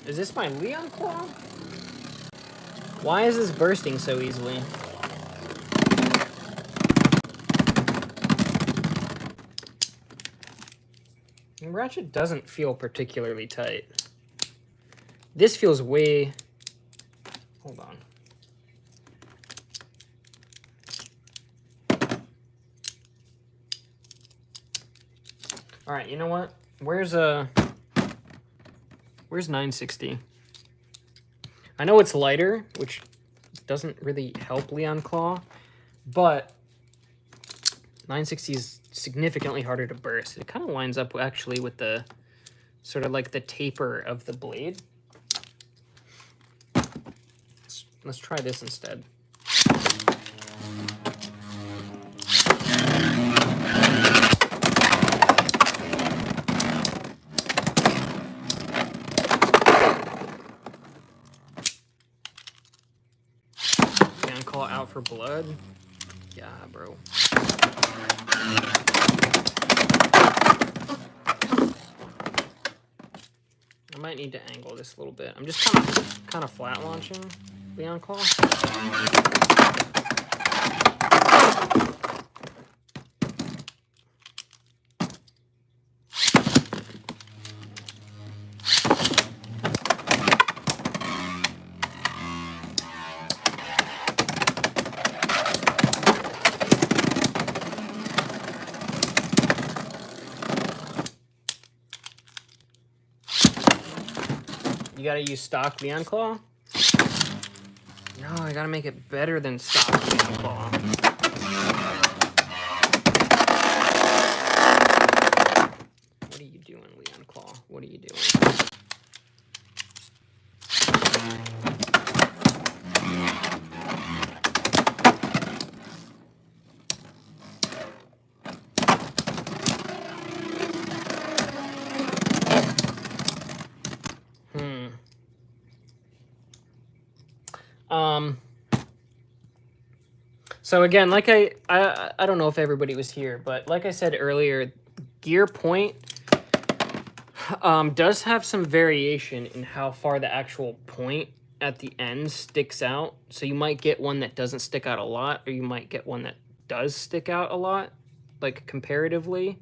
Is this my Leon Claw? Why is this bursting so easily? The ratchet doesn't feel particularly tight. This feels way... Hold on. All right, you know what? Where's 960? I know it's lighter, which doesn't really help Leon Claw, but 960 is significantly harder to burst. It kind of lines up actually with the sort of like the taper of the blade. Let's try this instead. Can call out for blood. Yeah, bro. I might need to angle this a little bit. I'm just kind of flat launching Leon Claw. You gotta use stock Leon Claw? No, I gotta make it better than stock Leon Claw. What are you doing, Leon Claw? What are you doing? So again, like I don't know if everybody was here, but like I said earlier, gear point does have some variation in how far the actual point at the end sticks out. So you might get one that doesn't stick out a lot, or you might get one that does stick out a lot, like comparatively.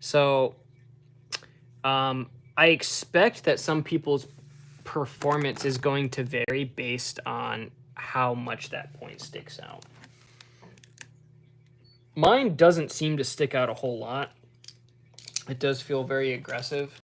So I expect that some people's performance is going to vary based on how much that point sticks out. Mine doesn't seem to stick out a whole lot. It does feel very aggressive.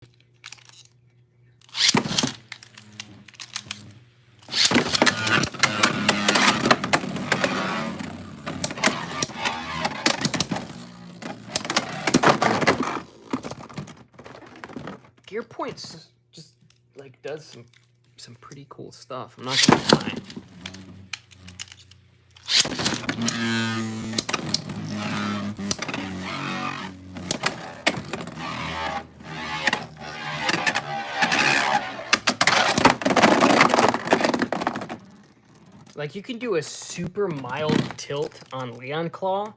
Gear Points just like does some pretty cool stuff. I'm not gonna lie. Like, you can do a super mild tilt on Leon Claw,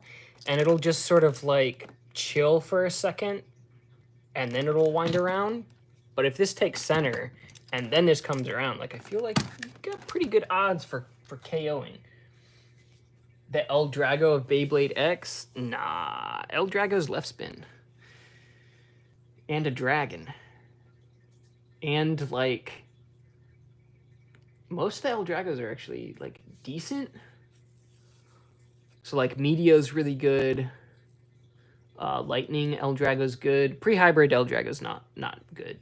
and it'll just sort of, like, chill for a second, and then it'll wind around. But if this takes center, and then this comes around, like, I feel like you've got pretty good odds for KOing. The El Drago of Beyblade X? Nah, El Drago's left spin. And a dragon. And, like... most of the El Dragos are actually, like, decent. So, like, Meteo's really good. Lightning El Drago's good. Pre-hybrid El Drago's not good.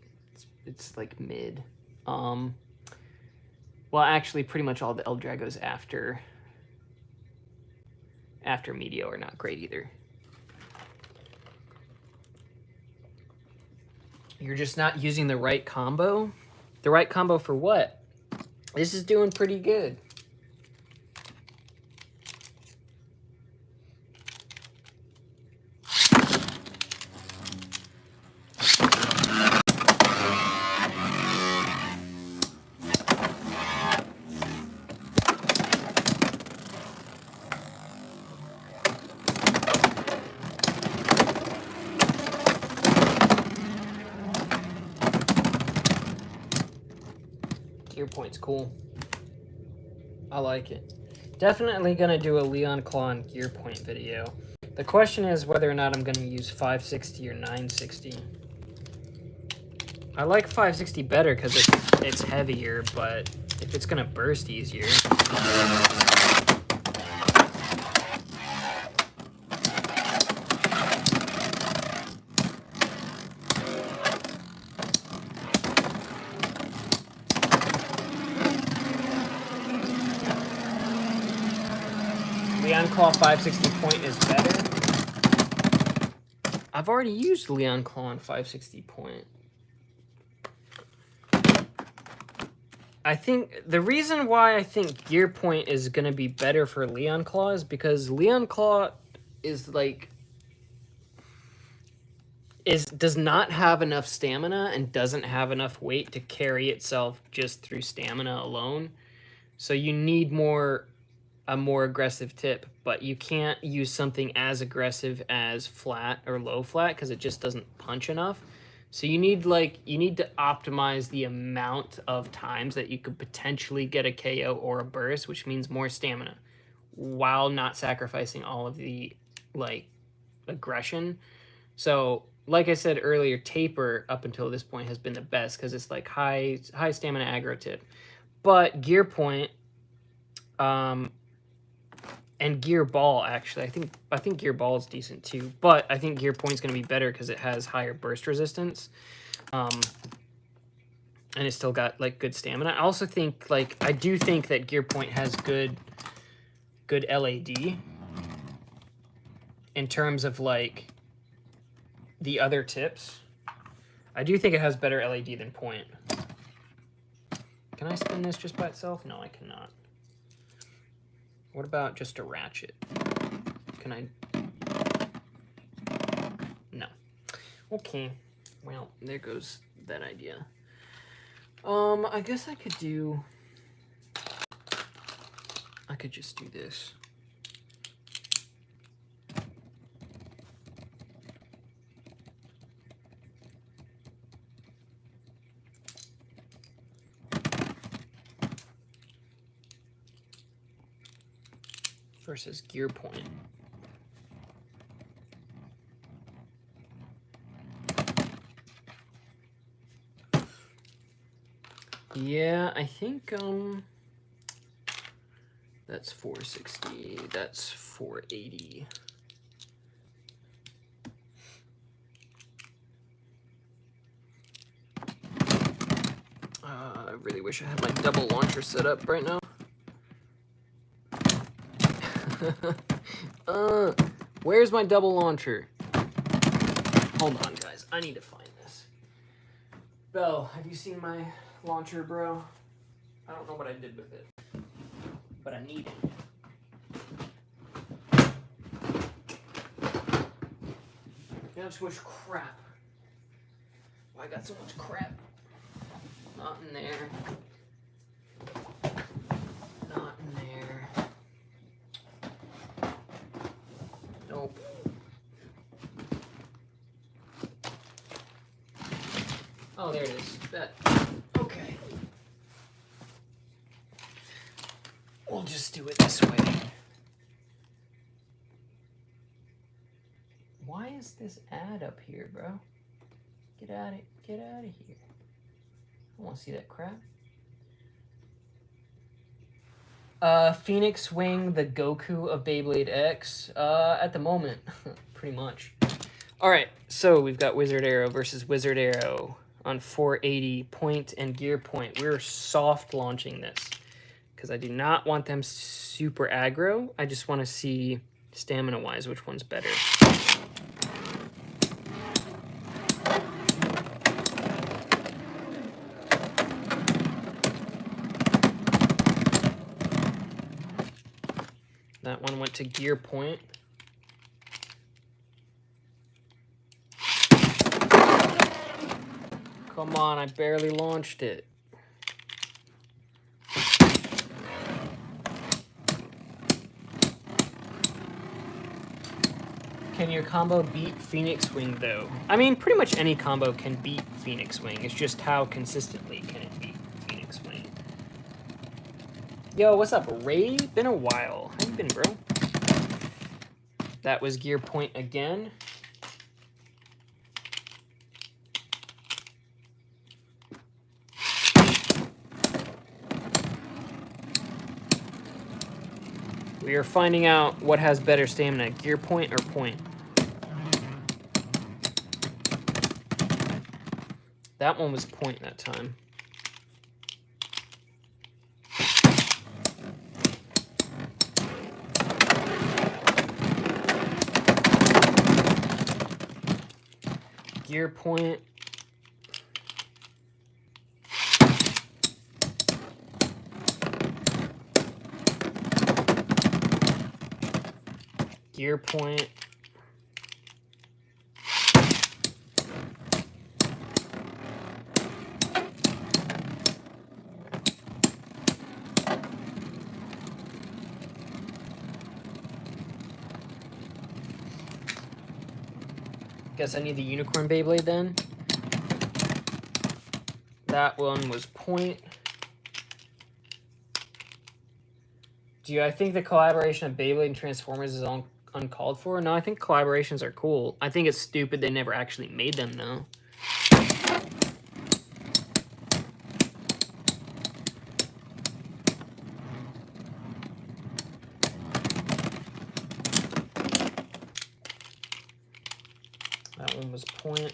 It's like, mid. Well, actually, pretty much all the El Dragos after Meteo are not great either. You're just not using the right combo? The right combo for what? This is doing pretty good. Gear Point's cool. I like it. Definitely gonna do a Leon Claw and Gear Point video. The question is whether or not I'm gonna use 560 or 960. I like 560 better because it's heavier, but if it's gonna burst easier. Leon Claw 560 point is better. I've already used Leon Claw on 560 point. I think the reason why I think Gear Point is going to be better for Leon Claw is because Leon Claw is like does not have enough stamina and doesn't have enough weight to carry itself just through stamina alone. So you need a more aggressive tip, but you can't use something as aggressive as flat or low flat because it just doesn't punch enough. So you need to optimize the amount of times that you could potentially get a KO or a burst, which means more stamina, while not sacrificing all of the aggression. So like I said earlier, Taper up until this point has been the best because it's like high stamina aggro tip. But Gear Point, and Gear Ball, actually, I think Gear Ball is decent too. But I think Gear Point's going to be better because it has higher burst resistance, and it's still got like good stamina. I also think I do think that Gear Point has good LAD in terms of like the other tips. I do think it has better LAD than Point. Can I spin this just by itself? No, I cannot. What about just a ratchet? Can I? No. Okay. Well, there goes that idea. I guess I could just do this. Versus Gear Point. Yeah, I think that's 460, that's 480. I really wish I had my double launcher set up right now. Where's my double launcher? Hold on, guys. I need to find this. Bell, have you seen my launcher, bro? I don't know what I did with it, but I need it. Got so much crap. Why I got so much crap? Not in there. Not in there. Nope. Oh, there it is. That. Okay. We'll just do it this way. Why is this ad up here, bro? Get out of here. I don't want to see that crap. Phoenix Wing, the Goku of Beyblade X. At the moment, pretty much. All right, so we've got Wizard Arrow versus Wizard Arrow on 480 point and Gear Point. We're soft launching this because I do not want them super aggro. I just want to see stamina-wise which one's better. That one went to Gear Point. Come on, I barely launched it. Can your combo beat Phoenix Wing, though? I mean, pretty much any combo can beat Phoenix Wing. It's just how consistently can it beat Phoenix Wing. Yo, what's up, Ray? Been a while. How you been, bro? That was Gear Point again. We are finding out what has better stamina, Gear Point or Point. That one was Point that time. Gear Point. Gear Point. Guess I need the Unicorn Beyblade then. That one was Point. I think the collaboration of Beyblade and Transformers is uncalled for? No, I think collaborations are cool. I think it's stupid they never actually made them, though. That one was Point.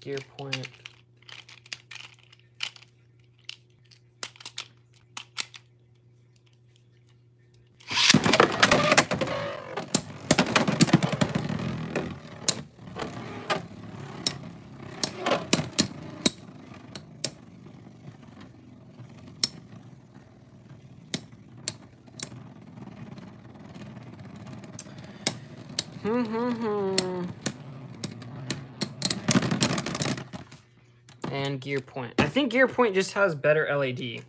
Gear Point. And Gear Point. I think Gear Point just has better LAD.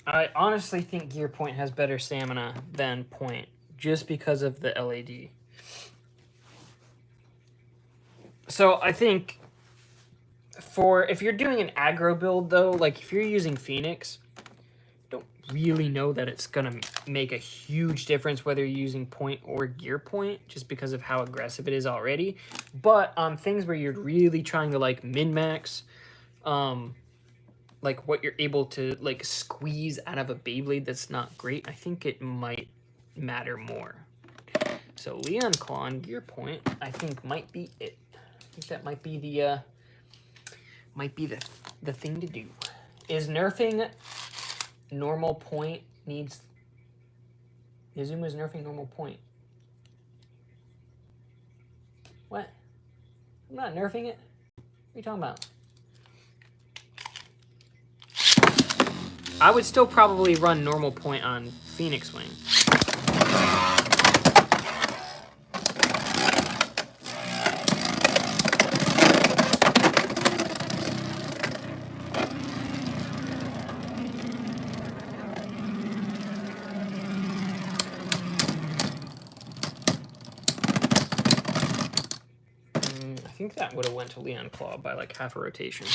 I honestly think Gear Point has better stamina than Point, just because of the LAD. So I think if you're doing an aggro build though, like if you're using Phoenix, don't really know that it's gonna make a huge difference whether you're using Point or Gear Point, just because of how aggressive it is already. But on things where you're really trying to like min-max, like what you're able to like squeeze out of a Beyblade that's not great, I think it might matter more. So Leon Claw on Gear Point, I think might be it. I think that might be the thing to do. Is nerfing normal Point needs... Nizuma's nerfing normal Point. What? I'm not nerfing it. What are you talking about? I would still probably run normal Point on Phoenix Wing. I think that would have went to Leon Claw by like half a rotation.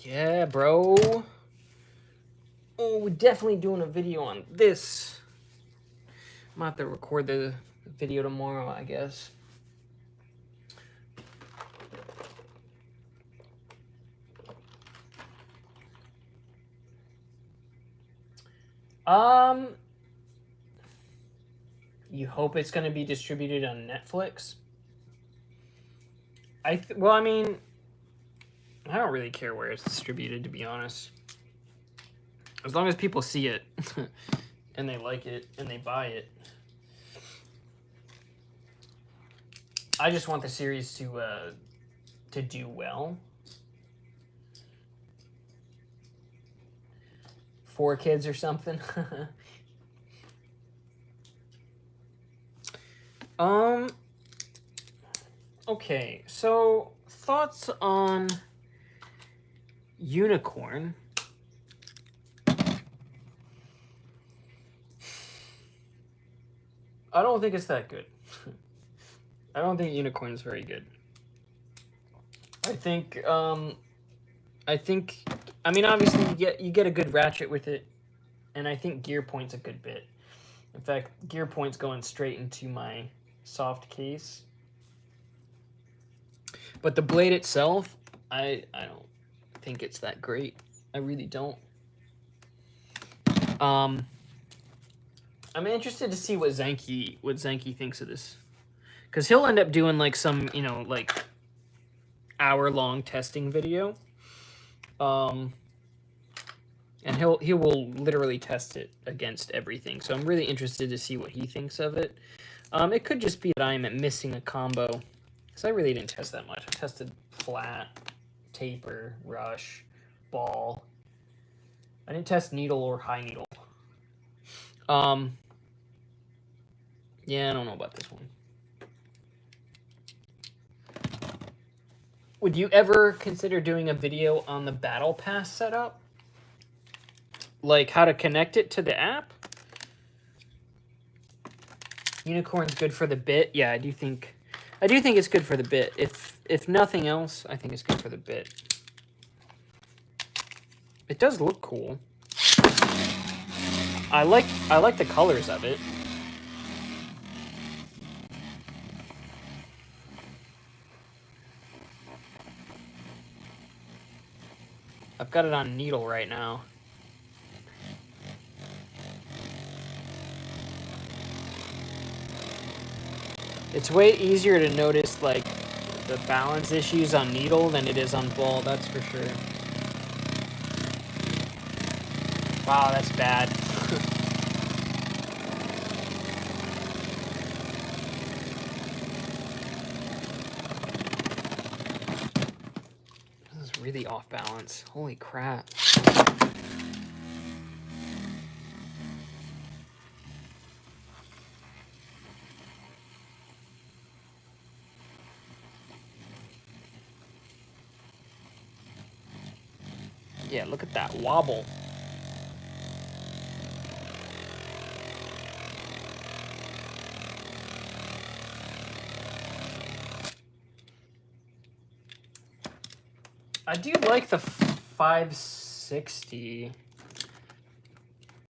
Yeah, bro. Oh, we're definitely doing a video on this. I'm gonna have to record the video tomorrow, I guess. You hope it's going to be distributed on Netflix? Well, I mean, I don't really care where it's distributed, to be honest. As long as people see it and they like it and they buy it. I just want the series to do well. For kids or something. Okay, so thoughts on Unicorn. I don't think it's that good. I don't think Unicorn's very good. I mean, obviously you get a good ratchet with it, and I think Gear Point's a good bit. In fact, Gear Point's going straight into my soft case. But the blade itself, I don't think it's that great. I really don't. I'm interested to see what Zenki thinks of this, because he'll end up doing like some, you know, like hour-long testing video. And he will literally test it against everything. So I'm really interested to see what he thinks of it. It could just be that I'm missing a combo, because I really didn't test that much. I tested flat, taper, rush, ball. I didn't test needle or high needle. Yeah, I don't know about this one. Would you ever consider doing a video on the Battle Pass setup? Like how to connect it to the app? Unicorn's good for the bit. Yeah, I do think it's good for the bit. If nothing else, I think it's good for the bit. It does look cool. I like the colors of it. I've got it on needle right now. It's way easier to notice like the balance issues on needle than it is on ball, that's for sure. Wow, that's bad. This is really off balance. Holy crap. Yeah, look at that wobble. I do like the 560.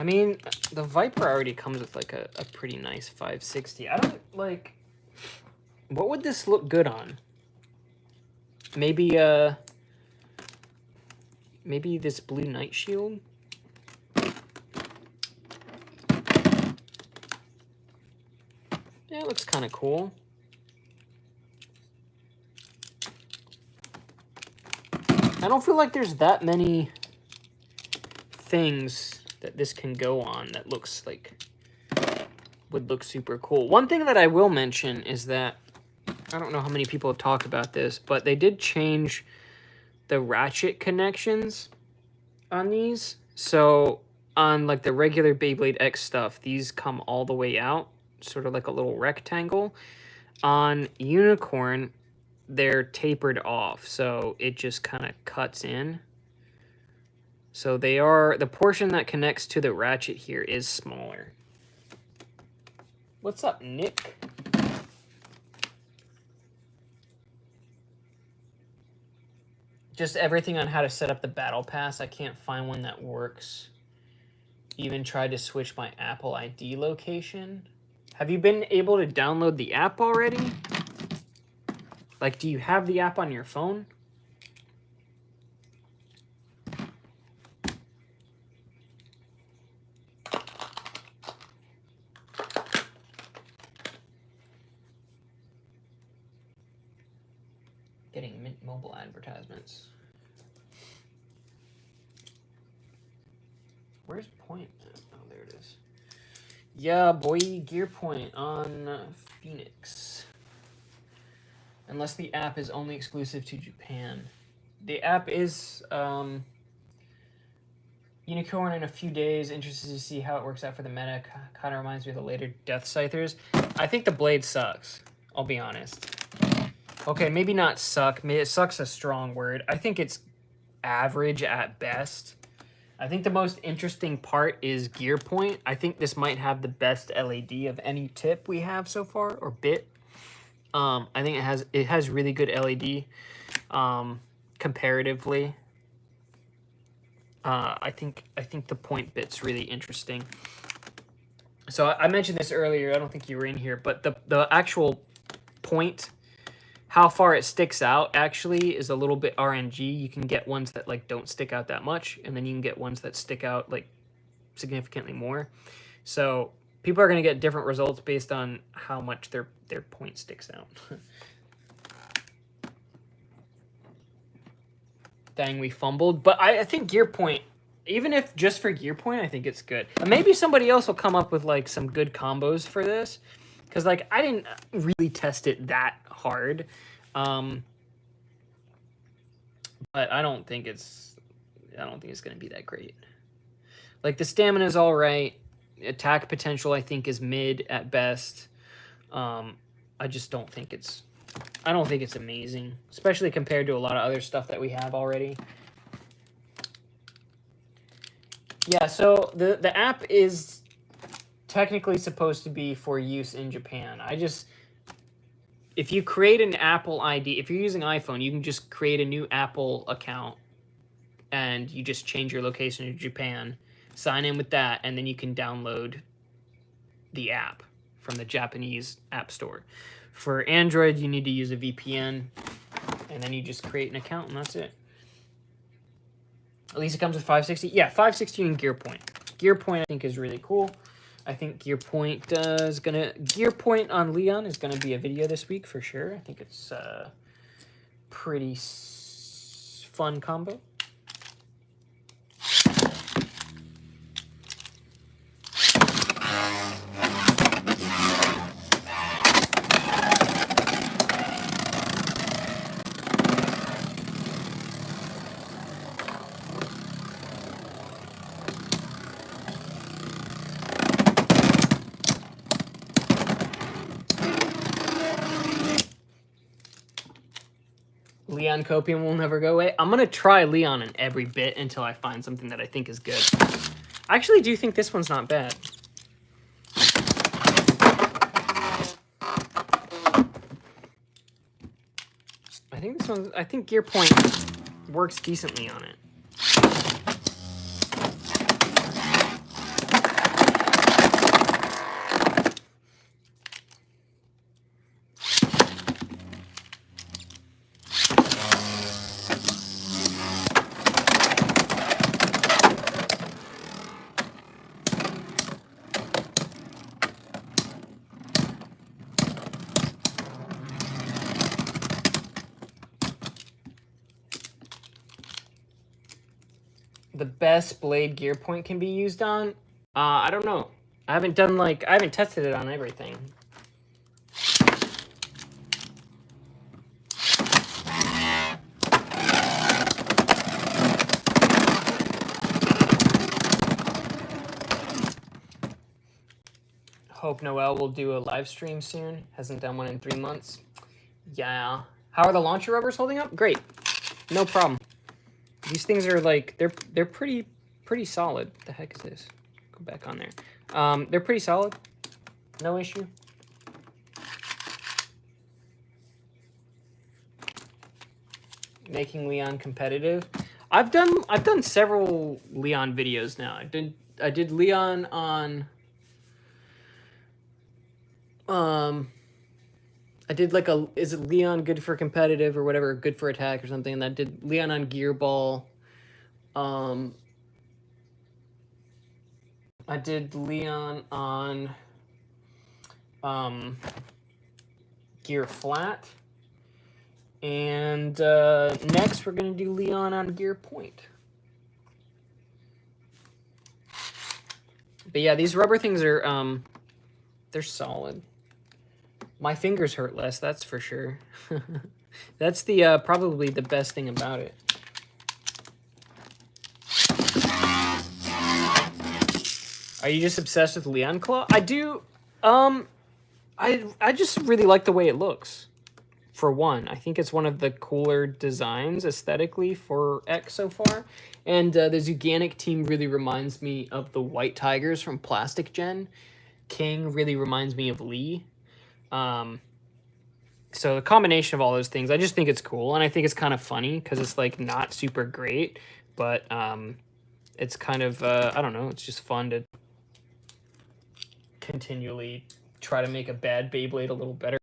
I mean, the Viper already comes with like a pretty nice 560. I don't like... What would this look good on? Maybe maybe this blue night shield? Yeah, it looks kind of cool. I don't feel like there's that many things that this can go on that looks like would look super cool. One thing that I will mention is that I don't know how many people have talked about this, but they did change the ratchet connections on these. So on like the regular Beyblade X stuff, these come all the way out, sort of like a little rectangle. On Unicorn, they're tapered off, so it just kind of cuts in. So they are, the portion that connects to the ratchet here is smaller. What's up, Nick? Just everything on how to set up the Battle Pass. I can't find one that works. Even tried to switch my Apple ID location. Have you been able to download the app already? Like, do you have the app on your phone? Getting Mint Mobile advertisements. Where's Point? Oh, there it is. Yeah, boy, Gear Point on Phoenix. Unless the app is only exclusive to Japan. The app is Unicorn in a few days. Interested to see how it works out for the meta. Kind of reminds me of the later Death Scythers. I think the blade sucks. I'll be honest. Okay, maybe not suck. Maybe it sucks a strong word. I think it's average at best. I think the most interesting part is Gear Point. I think this might have the best LED of any tip we have so far, or bit. I think it has really good LED comparatively. I think the Point bit's really interesting. So I mentioned this earlier. I don't think you were in here, but the actual Point how far it sticks out actually is a little bit RNG. You can get ones that like don't stick out that much, and then you can get ones that stick out like significantly more. So people are going to get different results based on how much their point sticks out. Dang, we fumbled. But I think gear point, even if just for gear point, I think it's good. Maybe somebody else will come up with like some good combos for this, because like I didn't really test it that hard. But I don't think it's going to be that great. Like the stamina is all right. Attack potential I think is mid at best. I just don't think it's amazing, especially compared to a lot of other stuff that we have already. Yeah, so the app is technically supposed to be for use in Japan. If you create an Apple ID, if you're using iPhone, you can just create a new Apple account and you just change your location to Japan, sign in with that, and then you can download the app from the Japanese app store. For Android, you need to use a VPN, and then you just create an account, and that's it. At least it comes with 560. Yeah, 560 and Gear Point. Gear Point, I think, is really cool. I think Gear Point on Leon is gonna be a video this week for sure. I think it's a pretty fun combo. Leon Copium will never go away. I'm going to try Leon in every bit until I find something that I think is good. I actually do think this one's not bad. I think Gear Point works decently on it. The best blade Gear Point can be used on? I don't know. I haven't tested it on everything. Hope Noel will do a live stream soon. Hasn't done one in 3 months. Yeah. How are the launcher rubbers holding up? Great. No problem. These things are like, they're pretty solid. What the heck is this? Go back on there. They're pretty solid. No issue. Making Leon competitive. I've done several Leon videos now. I did Leon on I did like is it Leon good for competitive or whatever, good for attack or something, and I did Leon on Gear Ball. I did Leon on Gear Flat. And next we're gonna do Leon on Gear Point. But yeah, these rubber things are they're solid. My fingers hurt less, that's for sure. That's the probably the best thing about it. Are you just obsessed with Leon Claw? I do. I just really like the way it looks. For one, I think it's one of the cooler designs aesthetically for X so far. And the Zuganic team really reminds me of the White Tigers from Plastic Gen. King really reminds me of Lee. So the combination of all those things, I just think it's cool. And I think it's kind of funny because it's like not super great. But it's kind of, I don't know, it's just fun to continually try to make a bad Beyblade a little better.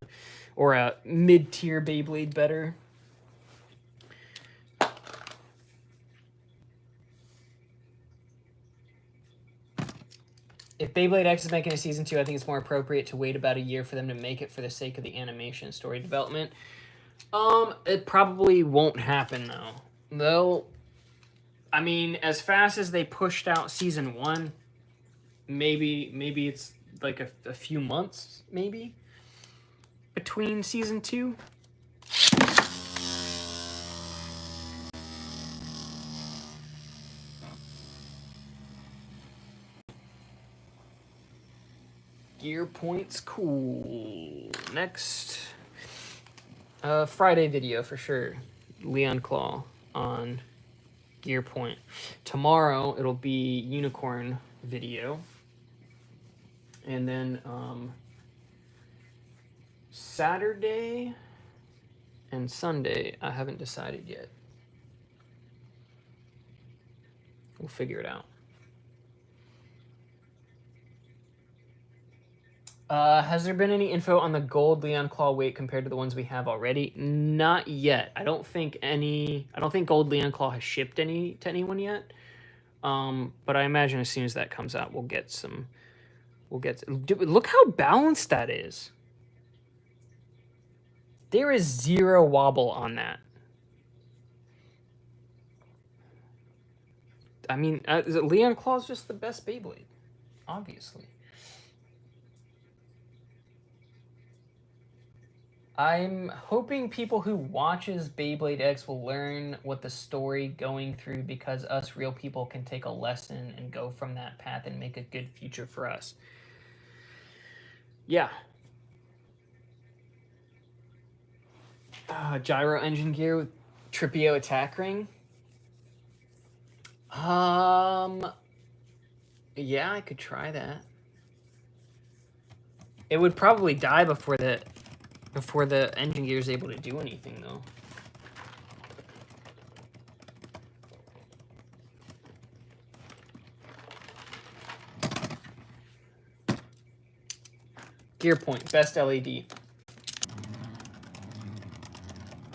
or a mid-tier Beyblade better. If Beyblade X is making a season 2, I think it's more appropriate to wait about a year for them to make it for the sake of the animation story development. It probably won't happen though. They'll, I mean, as fast as they pushed out season 1, maybe it's like a few months, maybe, between season 2. Gear points, cool. Next, Friday video for sure. Leon Claw on Gear Point. Tomorrow it'll be Unicorn video, and then Saturday and Sunday I haven't decided yet. We'll figure it out. Has there been any info on the gold Leon Claw weight compared to the ones we have already? Not yet. I don't think gold Leon Claw has shipped any to anyone yet. But I imagine as soon as that comes out, we'll get some. Dude, look how balanced that is. There is zero wobble on that. I mean, Leon Claw is just the best Beyblade, obviously. I'm hoping people who watches Beyblade X will learn what the story going through, because us real people can take a lesson and go from that path and make a good future for us. Yeah. Gyro engine gear with Tripio attack ring. Yeah, I could try that. It would probably die before the engine gear is able to do anything, though. Gear point, best LED.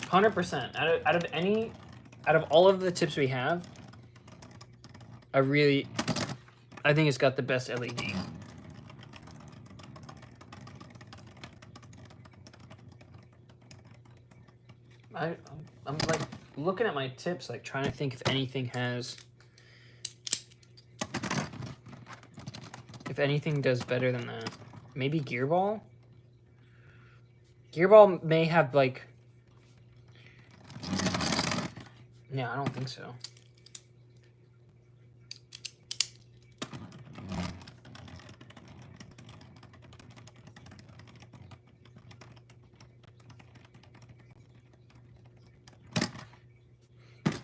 100%. Out of all of the tips we have, I think it's got the best LED. I'm like looking at my tips, like trying to think if anything does better than that. Maybe Gearball? Gearball may have like... Yeah, I don't think so.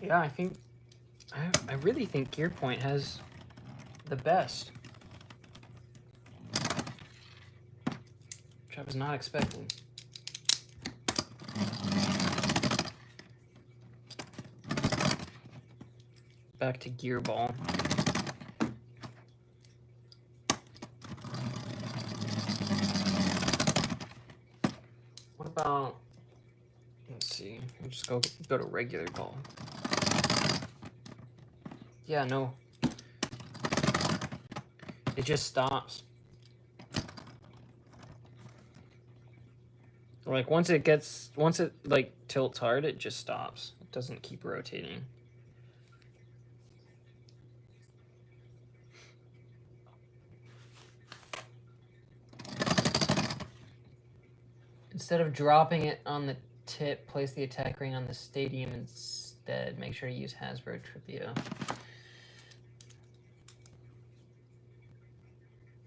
Yeah, I really think Gear Point has the best. Which I was not expecting. Back to Gearball. What about, let's see, we'll just go to regular ball. Yeah, no. It just stops. Like once it like tilts hard, it just stops. It doesn't keep rotating. Instead of dropping it on the tip, place the attack ring on the stadium instead. Make sure to use Hasbro Tripio.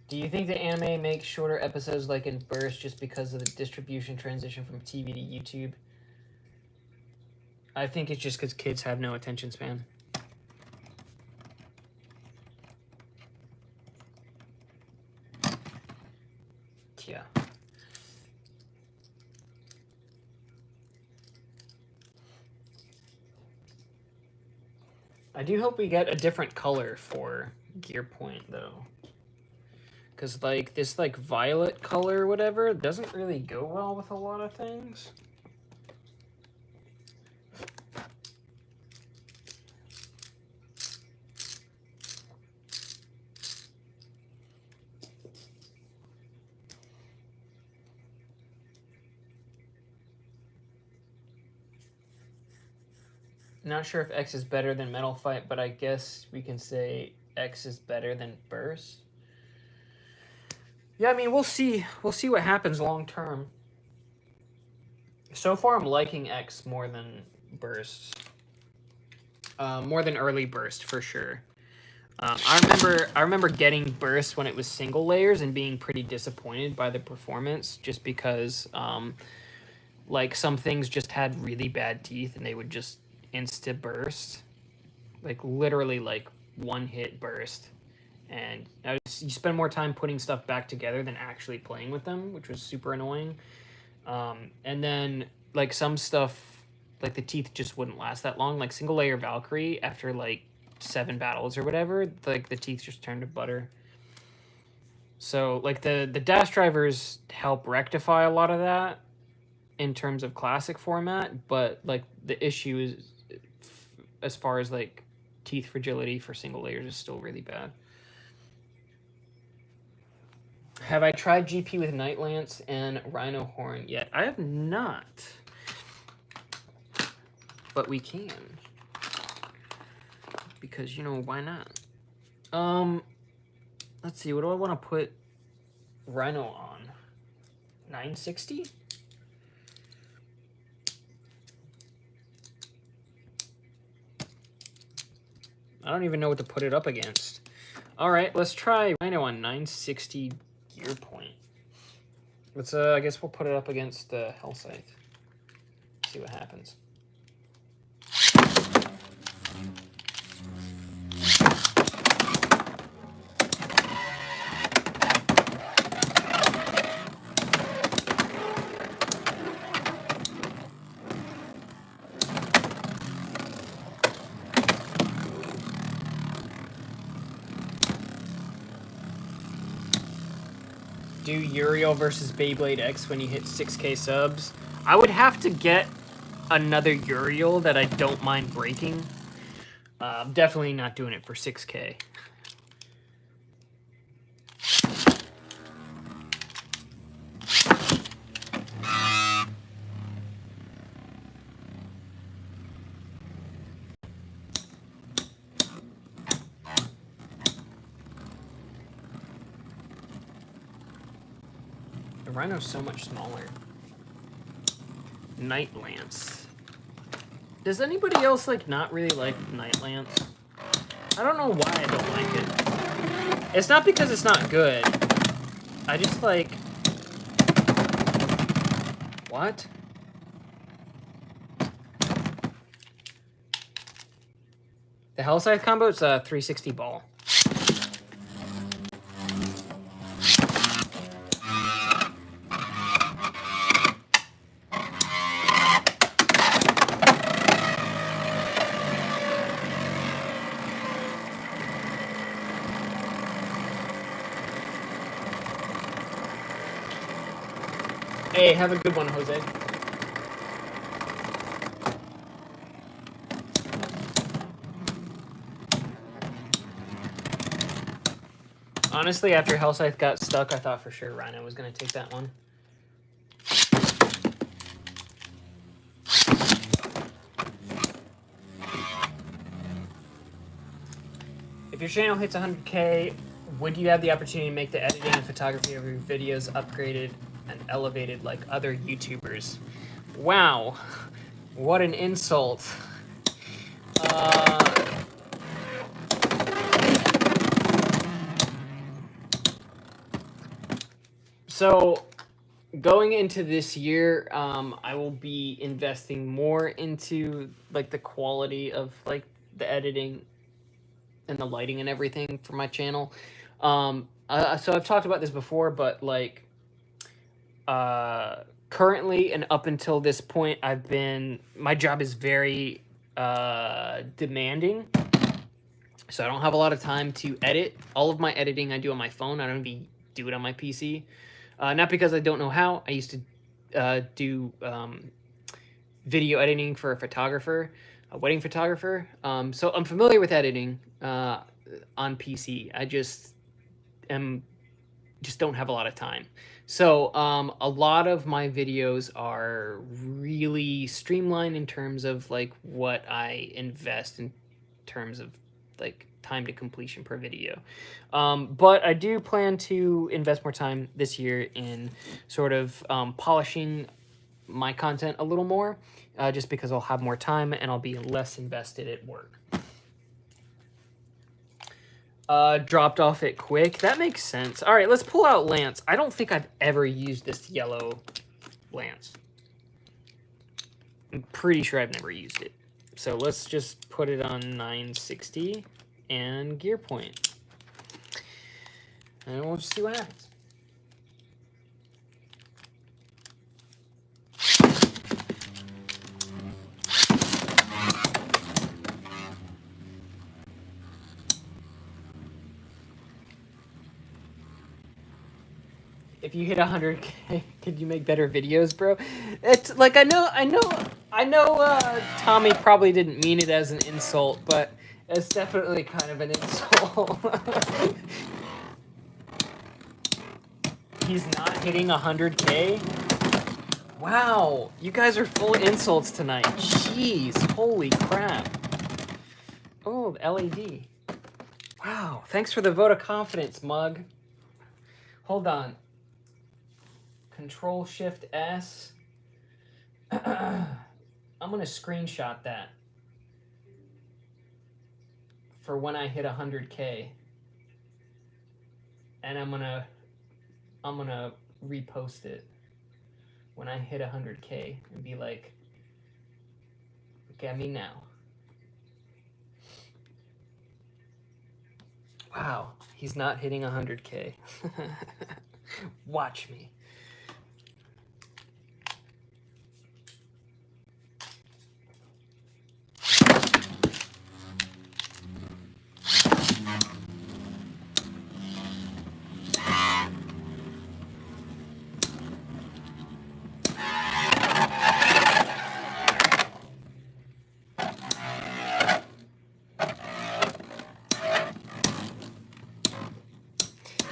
Do you think the anime makes shorter episodes like in bursts just because of the distribution transition from TV to YouTube? I think it's just because kids have no attention span. Yeah. I do hope we get a different color for Gear Point, though. because like this like violet color or whatever doesn't really go well with a lot of things. Not sure if X is better than Metal Fight, but I guess we can say X is better than Burst. Yeah, I mean, we'll see. We'll see what happens long term. So far, I'm liking X more than Burst. More than early Burst, for sure. I remember getting Burst when it was single layers and being pretty disappointed by the performance, just because like some things just had really bad teeth and they would just insta burst, like literally like one hit burst, and you spend more time putting stuff back together than actually playing with them, which was super annoying. And then like some stuff, like the teeth just wouldn't last that long. Like single layer Valkyrie, after like 7 battles or whatever, like the teeth just turned to butter. So like the dash drivers help rectify a lot of that in terms of classic format, but like the issue is, as far as like teeth fragility for single layers, is still really bad. Have I tried GP with Night Lance and Rhino Horn yet? I have not, but we can, because you know, why not? Let's see, what do I want to put Rhino on? 960? I don't even know what to put it up against. All right, let's try Rhino on 960 gear point. Let's I guess we'll put it up against Hell Scythe. See what happens. Do Uriel versus Beyblade X when you hit 6K subs. I would have to get another Uriel that I don't mind breaking. I'm definitely not doing it for 6K. The Rhino's so much smaller. Night Lance. Does anybody else like not really like Night Lance? I don't know why I don't like it. It's not because it's not good. I just like... What? The Hell Scythe combo is a 360 ball. Hey, have a good one, Jose. Honestly, after Hell Scythe got stuck, I thought for sure Rhino was going to take that one. If your channel hits 100K, would you have the opportunity to make the editing and photography of your videos upgraded and elevated like other YouTubers? Wow, what an insult. So going into this year, I will be investing more into like the quality of like the editing and the lighting and everything for my channel. So I've talked about this before, but like currently and up until this point, my job is very demanding. So I don't have a lot of time to edit. All of my editing I do on my phone. I don't do it on my PC. Not because I don't know how. I used to do video editing for a photographer, a wedding photographer. So I'm familiar with editing on PC. I just don't have a lot of time. So a lot of my videos are really streamlined in terms of like what I invest in terms of like time to completion per video. But I do plan to invest more time this year in sort of polishing my content a little more, just because I'll have more time and I'll be less invested at work. Dropped off it quick. That makes sense. All right, let's pull out Lance. I don't think I've ever used this yellow Lance. I'm pretty sure I've never used it. So let's just put it on 960 and gear point. And we'll just see what happens. If you hit 100K, could you make better videos, bro? It's like I know Tommy probably didn't mean it as an insult, but it's definitely kind of an insult. He's not hitting 100K? Wow, you guys are full of insults tonight. Jeez, holy crap. Oh, LED. Wow, thanks for the vote of confidence, Mug. Hold on. Control Shift S. I'm gonna screenshot that for when I hit 100K, and I'm gonna repost it when I hit 100K and be like, look at me now. Wow, he's not hitting 100K. Watch me.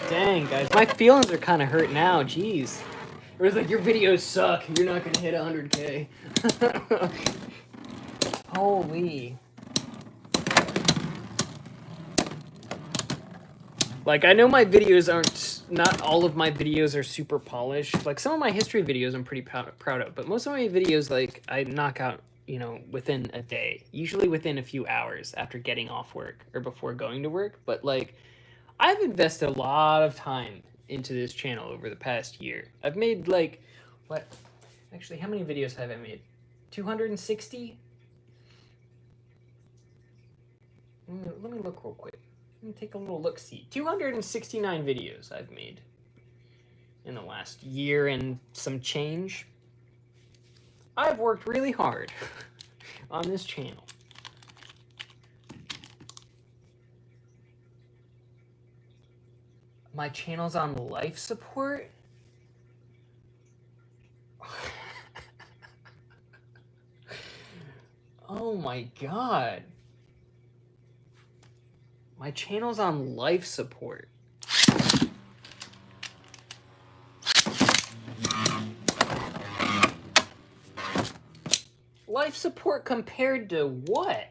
Dang, guys, my feelings are kind of hurt now. Jeez. It was like, your videos suck. You're not going to hit 100K. Holy. Like, I know my videos aren't, not all of my videos are super polished. Like, some of my history videos I'm pretty proud of. But most of my videos, like, I knock out, you know, within a day. Usually within a few hours after getting off work or before going to work. But, like, I've invested a lot of time into this channel over the past year. I've made like, what? Actually, how many videos have I made? 260? Let me look real quick. Let me take a little look-see. 269 videos I've made in the last year and some change. I've worked really hard on this channel. My channel's on life support? Oh my god. My channel's on life support. Life support compared to what?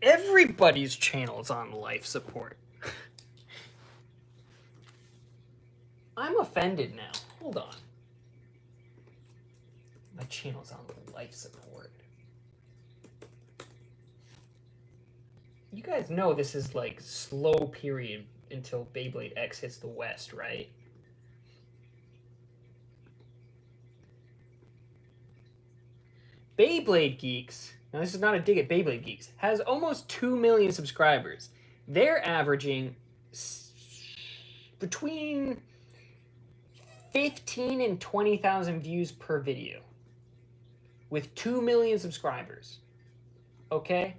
Everybody's channel's on life support. I'm offended now. Hold on. My channel's on life support. You guys know this is like slow period until Beyblade X hits the West, right? Beyblade Geeks, now this is not a dig at Beyblade Geeks, has almost 2 million subscribers. They're averaging between 15 and 20,000 views per video with 2 million subscribers. Okay?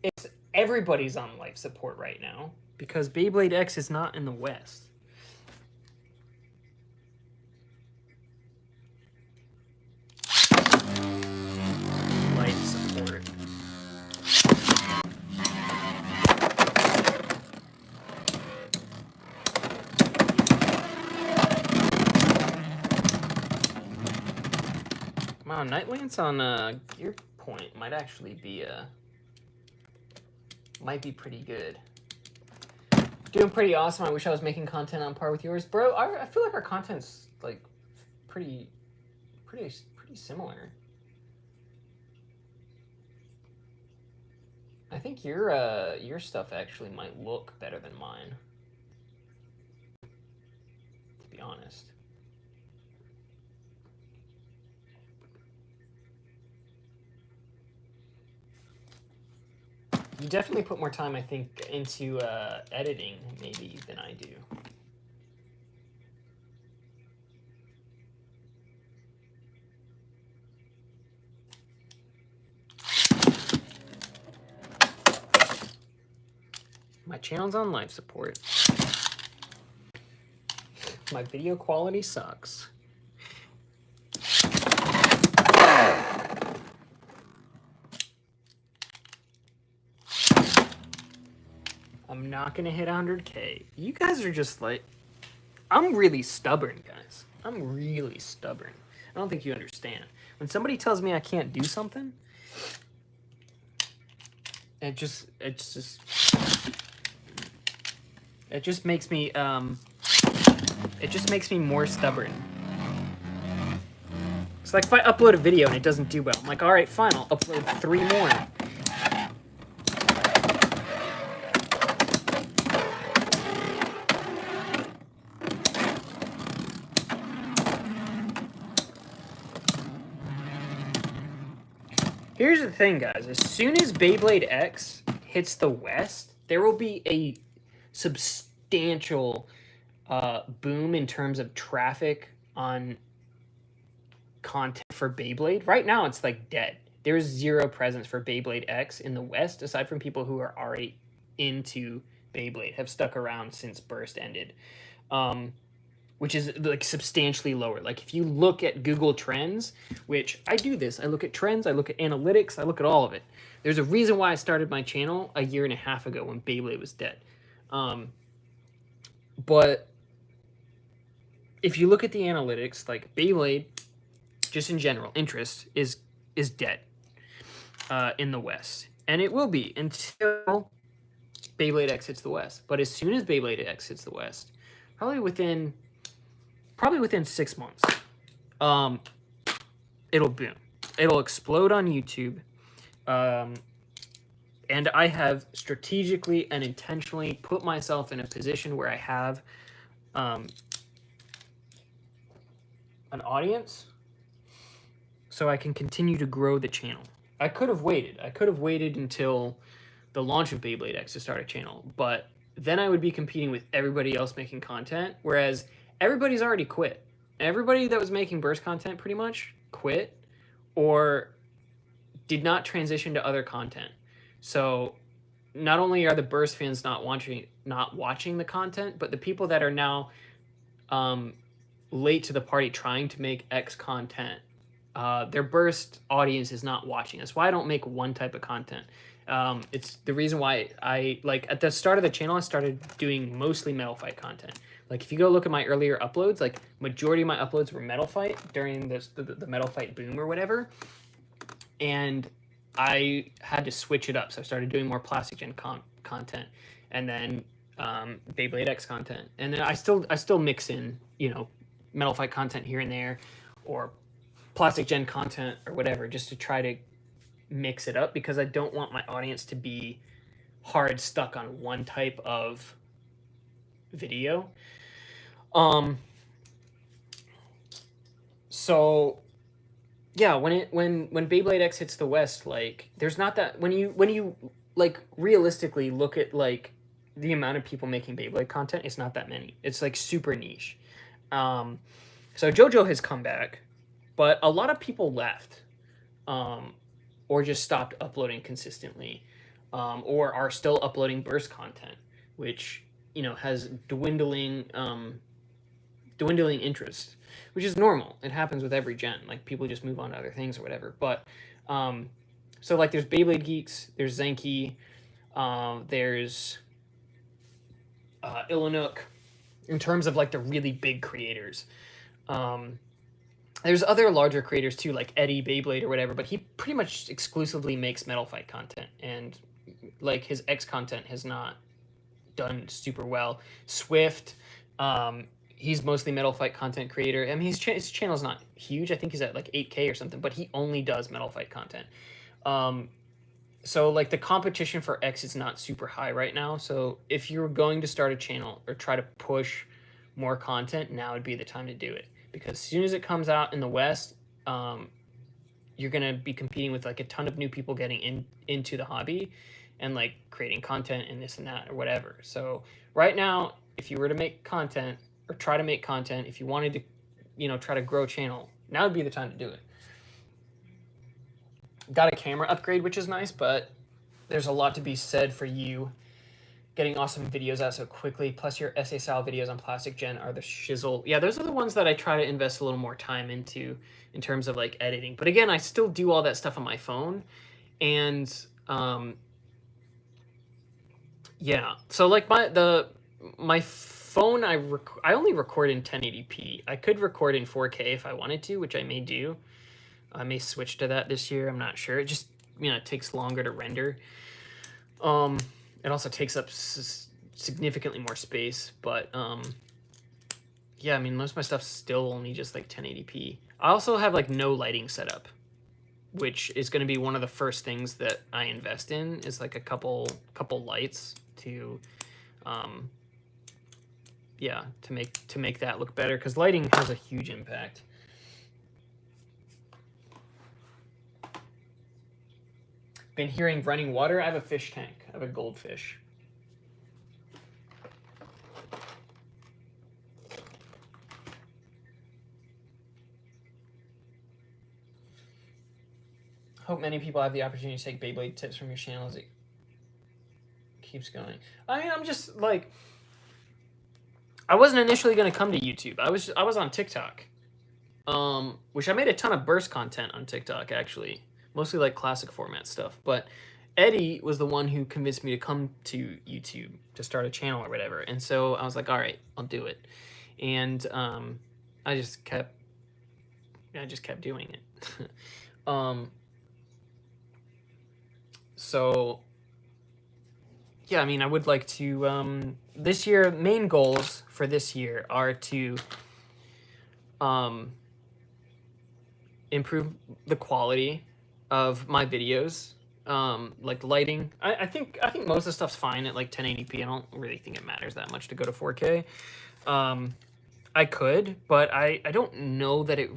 It's everybody's on life support right now because Beyblade X is not in the West. Life support. Wow, Night Lance on Gear Point might actually be might be pretty good. Doing pretty awesome. I wish I was making content on par with yours, bro. I feel like our content's like pretty similar. I think your stuff actually might look better than mine, to be honest. You definitely put more time, I think, into editing maybe than I do. My channel's on life support. My video quality sucks. I'm not gonna hit 100K. You guys are just like, I'm really stubborn, guys. I'm really stubborn. I don't think you understand. When somebody tells me I can't do something, it just makes me more stubborn. It's like if I upload a video and it doesn't do well, I'm like, all right, fine, I'll upload 3 more. Here's the thing, guys. As soon as Beyblade X hits the West, there will be a substantial boom in terms of traffic on content for Beyblade. Right now, it's like dead. There's zero presence for Beyblade X in the West, aside from people who are already into Beyblade, have stuck around since Burst ended. Which is like substantially lower. Like if you look at Google Trends, which I do this, I look at trends, I look at analytics, I look at all of it. There's a reason why I started my channel a year and a half ago when Beyblade was dead. But if you look at the analytics, like Beyblade, just in general, interest is dead in the West. And it will be until Beyblade X hits the West. But as soon as Beyblade X hits the West, probably within 6 months, it'll boom. It'll explode on YouTube. And I have strategically and intentionally put myself in a position where I have an audience so I can continue to grow the channel. I could have waited. I could have waited until the launch of Beyblade X to start a channel, but then I would be competing with everybody else making content, whereas everybody's already quit. Everybody that was making burst content pretty much quit or did not transition to other content. So not only are the burst fans not watching the content, but the people that are now late to the party trying to make X content, their burst audience is not watching. That's why I don't make one type of content. It's the reason why I, like, at the start of the channel, I started doing mostly Metal Fight content. Like, if you go look at my earlier uploads, like, majority of my uploads were Metal Fight during the Metal Fight boom or whatever. And I had to switch it up. So I started doing more Plastic Gen content. And then Beyblade X content. And then I still mix in, you know, Metal Fight content here and there, or Plastic Gen content or whatever, just to try to mix it up, because I don't want my audience to be hard stuck on one type of video. So yeah, when Beyblade X hits the West, like, there's not that, when you like realistically look at like the amount of people making Beyblade content, it's not that many. It's like super niche. So JoJo has come back, but a lot of people left, or just stopped uploading consistently. or are still uploading burst content, which, you know, has dwindling interest, which is normal. It happens with every gen. Like, people just move on to other things or whatever. But so like, there's Beyblade Geeks, there's Zenki, there's Illinook, in terms of like the really big creators. There's other larger creators too, like Eddie Beyblade or whatever, but he pretty much exclusively makes Metal Fight content, and like his X content has not done super well. Swift, he's mostly Metal Fight content creator. I mean, his channel's not huge. I think he's at like 8K or something, but he only does Metal Fight content. So like, the competition for X is not super high right now. So if you're going to start a channel or try to push more content, now would be the time to do it, because as soon as it comes out in the West, you're gonna be competing with like a ton of new people getting into the hobby and like creating content and this and that or whatever. So right now, if you were to make content or try to make content, if you wanted to, you know, try to grow a channel, now would be the time to do it. Got a camera upgrade, which is nice, but there's a lot to be said for you getting awesome videos out so quickly. Plus, your essay style videos on Plastic Gen are the shizzle. Yeah, those are the ones that I try to invest a little more time into in terms of like editing. But again, I still do all that stuff on my phone, and yeah. So like, my phone, I only record in 1080p. I could record in 4K if I wanted to, which I may do. I may switch to that this year. I'm not sure. It just, you know, it takes longer to render. It also takes up significantly more space, but yeah, I mean, most of my stuff's still only just like 1080p. I also have like no lighting setup, which is going to be one of the first things that I invest in, is like a couple lights to yeah, to make that look better, because lighting has a huge impact. Been hearing running water. I have a fish tank. I have a goldfish. Hope many people have the opportunity to take Beyblade tips from your channel as it keeps going. I mean, I'm just like, I wasn't initially going to come to YouTube. I was on TikTok, which I made a ton of burst content on TikTok, actually. Mostly like classic format stuff. But Eddie was the one who convinced me to come to YouTube to start a channel or whatever. And so I was like, all right, I'll do it. And I just kept doing it. So yeah, I mean, I would like to, this year, main goals for this year are to improve the quality of my videos, like lighting. I think most of the stuff's fine at like 1080p. I don't really think it matters that much to go to 4K. I could, but I don't know that it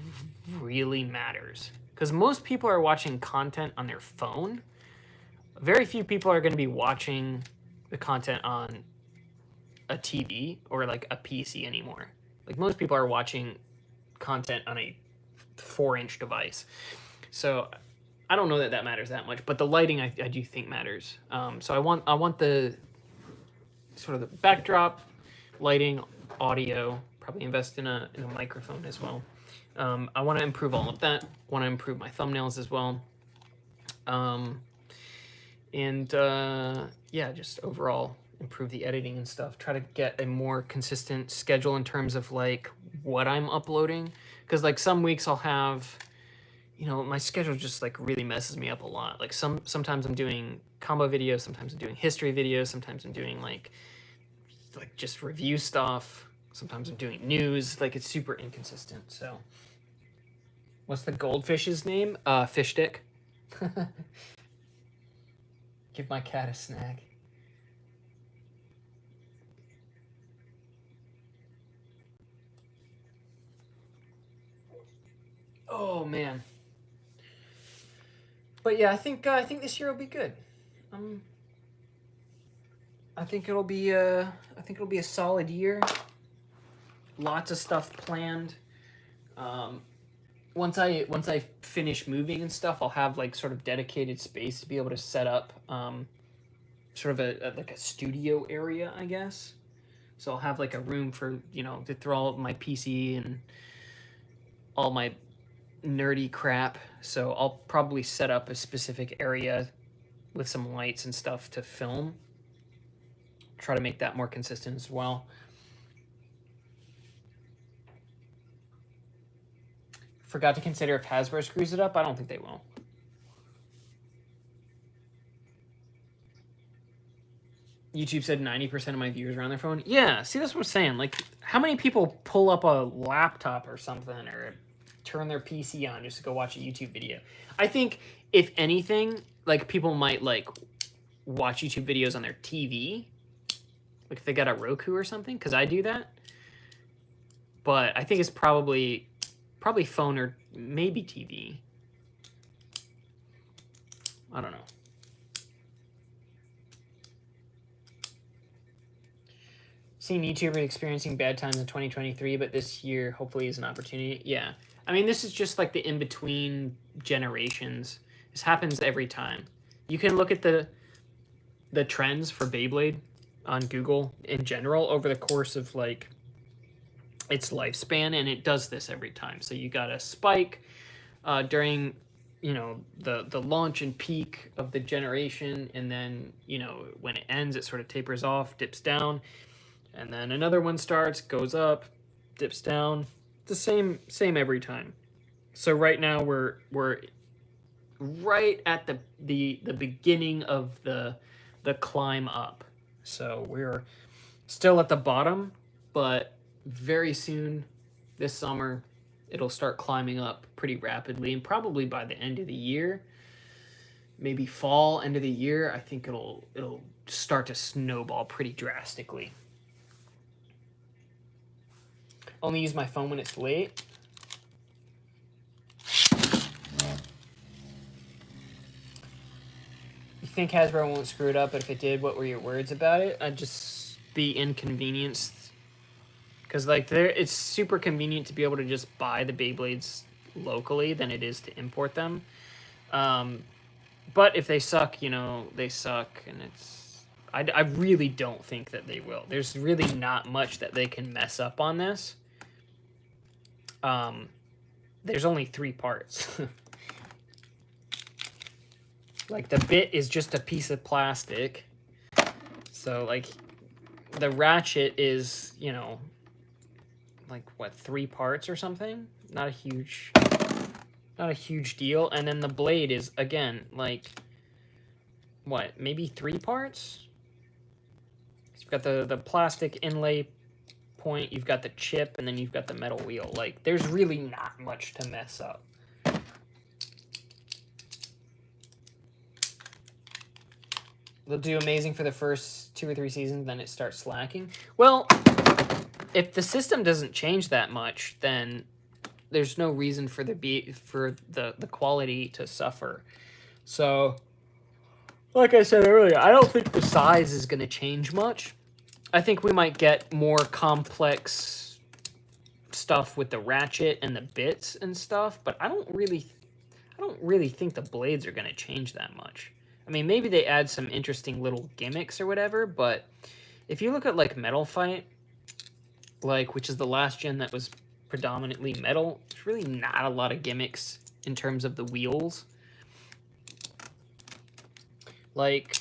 really matters, because most people are watching content on their phone. Very few people are going to be watching the content on a TV or like a PC anymore. Like, most people are watching content on a 4-inch device. So I don't know that that matters that much, but the lighting I do think matters. So I want the sort of the backdrop, lighting, audio, probably invest in a microphone as well. I want to improve all of that. Want to improve my thumbnails as well. Yeah, just overall improve the editing and stuff. Try to get a more consistent schedule in terms of like what I'm uploading, because like some weeks I'll have, you know, my schedule just like really messes me up a lot. Like sometimes I'm doing combo videos, sometimes I'm doing history videos, sometimes I'm doing like just review stuff, sometimes I'm doing news. Like, it's super inconsistent. So what's the goldfish's name? Fish stick. Give my cat a snack. Oh man. But yeah, I think this year will be good. I think it'll be a solid year. Lots of stuff planned. Once I finish moving and stuff, I'll have like sort of dedicated space to be able to set up sort of like a studio area, I guess. So I'll have like a room for, you know, to throw all my PC and all my nerdy crap. So I'll probably set up a specific area with some lights and stuff to film. Try to make that more consistent as well. Forgot to consider if Hasbro screws it up. I don't think they will. YouTube said 90% of my viewers are on their phone. Yeah, see, that's what I'm saying. Like, how many people pull up a laptop or something or turn their PC on just to go watch a YouTube video? I think, if anything, like, people might, like, watch YouTube videos on their TV. Like, if they got a Roku or something, because I do that. But I think it's probably phone or maybe TV. I don't know. Seeing YouTubers experiencing bad times in 2023, but this year hopefully is an opportunity. Yeah. I mean, this is just like the in-between generations. This happens every time. You can look at the trends for Beyblade on Google in general over the course of like its lifespan, and it does this every time. So you got a spike during, you know, the launch and peak of the generation, and then, you know, when it ends, it sort of tapers off, dips down. And then another one starts, goes up, dips down. The same every time. So right now we're right at the beginning of the climb up. So we're still at the bottom, but very soon this summer it'll start climbing up pretty rapidly, and probably by the end of the year, maybe fall, end of the year, I think it'll start to snowball pretty drastically. Only use my phone when it's late. You think Hasbro won't screw it up, but if it did, what were your words about it? I'd just be inconvenienced. Because, like, it's super convenient to be able to just buy the Beyblades locally than it is to import them. But if they suck, you know, they suck, and it's... I really don't think that they will. There's really not much that they can mess up on this. There's only 3 parts. Like, the bit is just a piece of plastic. So, like, the ratchet is, you know, like, what, 3 parts or something? Not a huge deal. And then the blade is, again, like, what, maybe 3 parts? So you've got the plastic inlay point, you've got the chip, and then you've got the metal wheel. Like, there's really not much to mess up. They'll do amazing for the first 2 or 3 seasons, then it starts slacking. Well, if the system doesn't change that much, then there's no reason for the quality to suffer. So, like I said earlier, I don't think the size is going to change much. I think we might get more complex stuff with the ratchet and the bits and stuff, but I don't really think the blades are going to change that much. I mean, maybe they add some interesting little gimmicks or whatever, but if you look at, like, Metal Fight, like, which is the last gen that was predominantly metal, there's really not a lot of gimmicks in terms of the wheels. Like,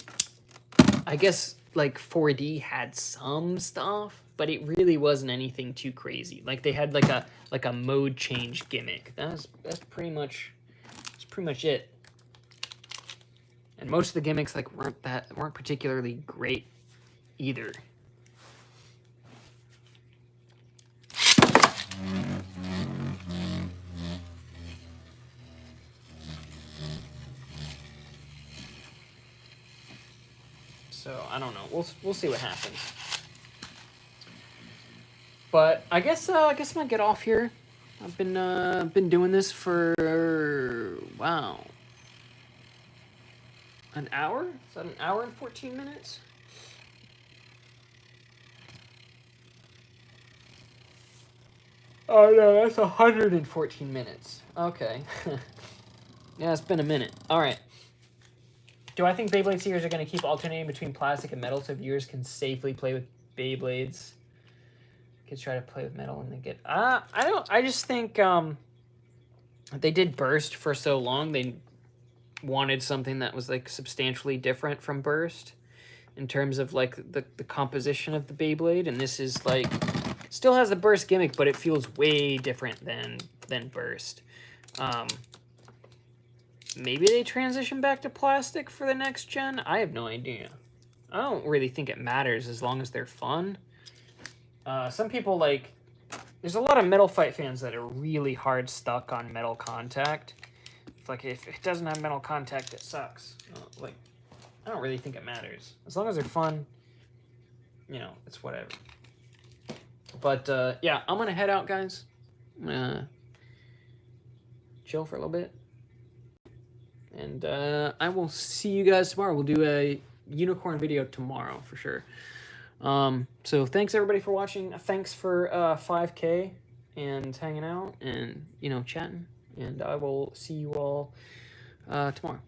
I guess, like, 4D had some stuff, but it really wasn't anything too crazy. Like, they had like a mode change gimmick. That's pretty much it. And most of the gimmicks, like, weren't particularly great either. So I don't know. We'll see what happens. But I guess I'm gonna get off here. I've been doing this for, wow, an hour? Is that an hour and 14 minutes? Oh no, that's 114 minutes. Okay. Yeah, it's been a minute. All right. Do I think Beyblade series are going to keep alternating between plastic and metal so viewers can safely play with Beyblades? Kids try to play with metal and they get... I don't... I just think they did Burst for so long. They wanted something that was like substantially different from Burst in terms of like the composition of the Beyblade. And this is like... Still has the Burst gimmick, but it feels way different than Burst. Maybe they transition back to plastic for the next gen? I have no idea. I don't really think it matters as long as they're fun. Some people like... There's a lot of Metal Fight fans that are really hard stuck on metal contact. It's like, if it doesn't have metal contact, it sucks. Like, I don't really think it matters. As long as they're fun, you know, it's whatever. But, yeah, I'm gonna head out, guys. I'm gonna chill for a little bit. And I will see you guys tomorrow. We'll do a unicorn video tomorrow for sure. So thanks everybody for watching. Thanks for 5K and hanging out and, you know, chatting. And I will see you all tomorrow.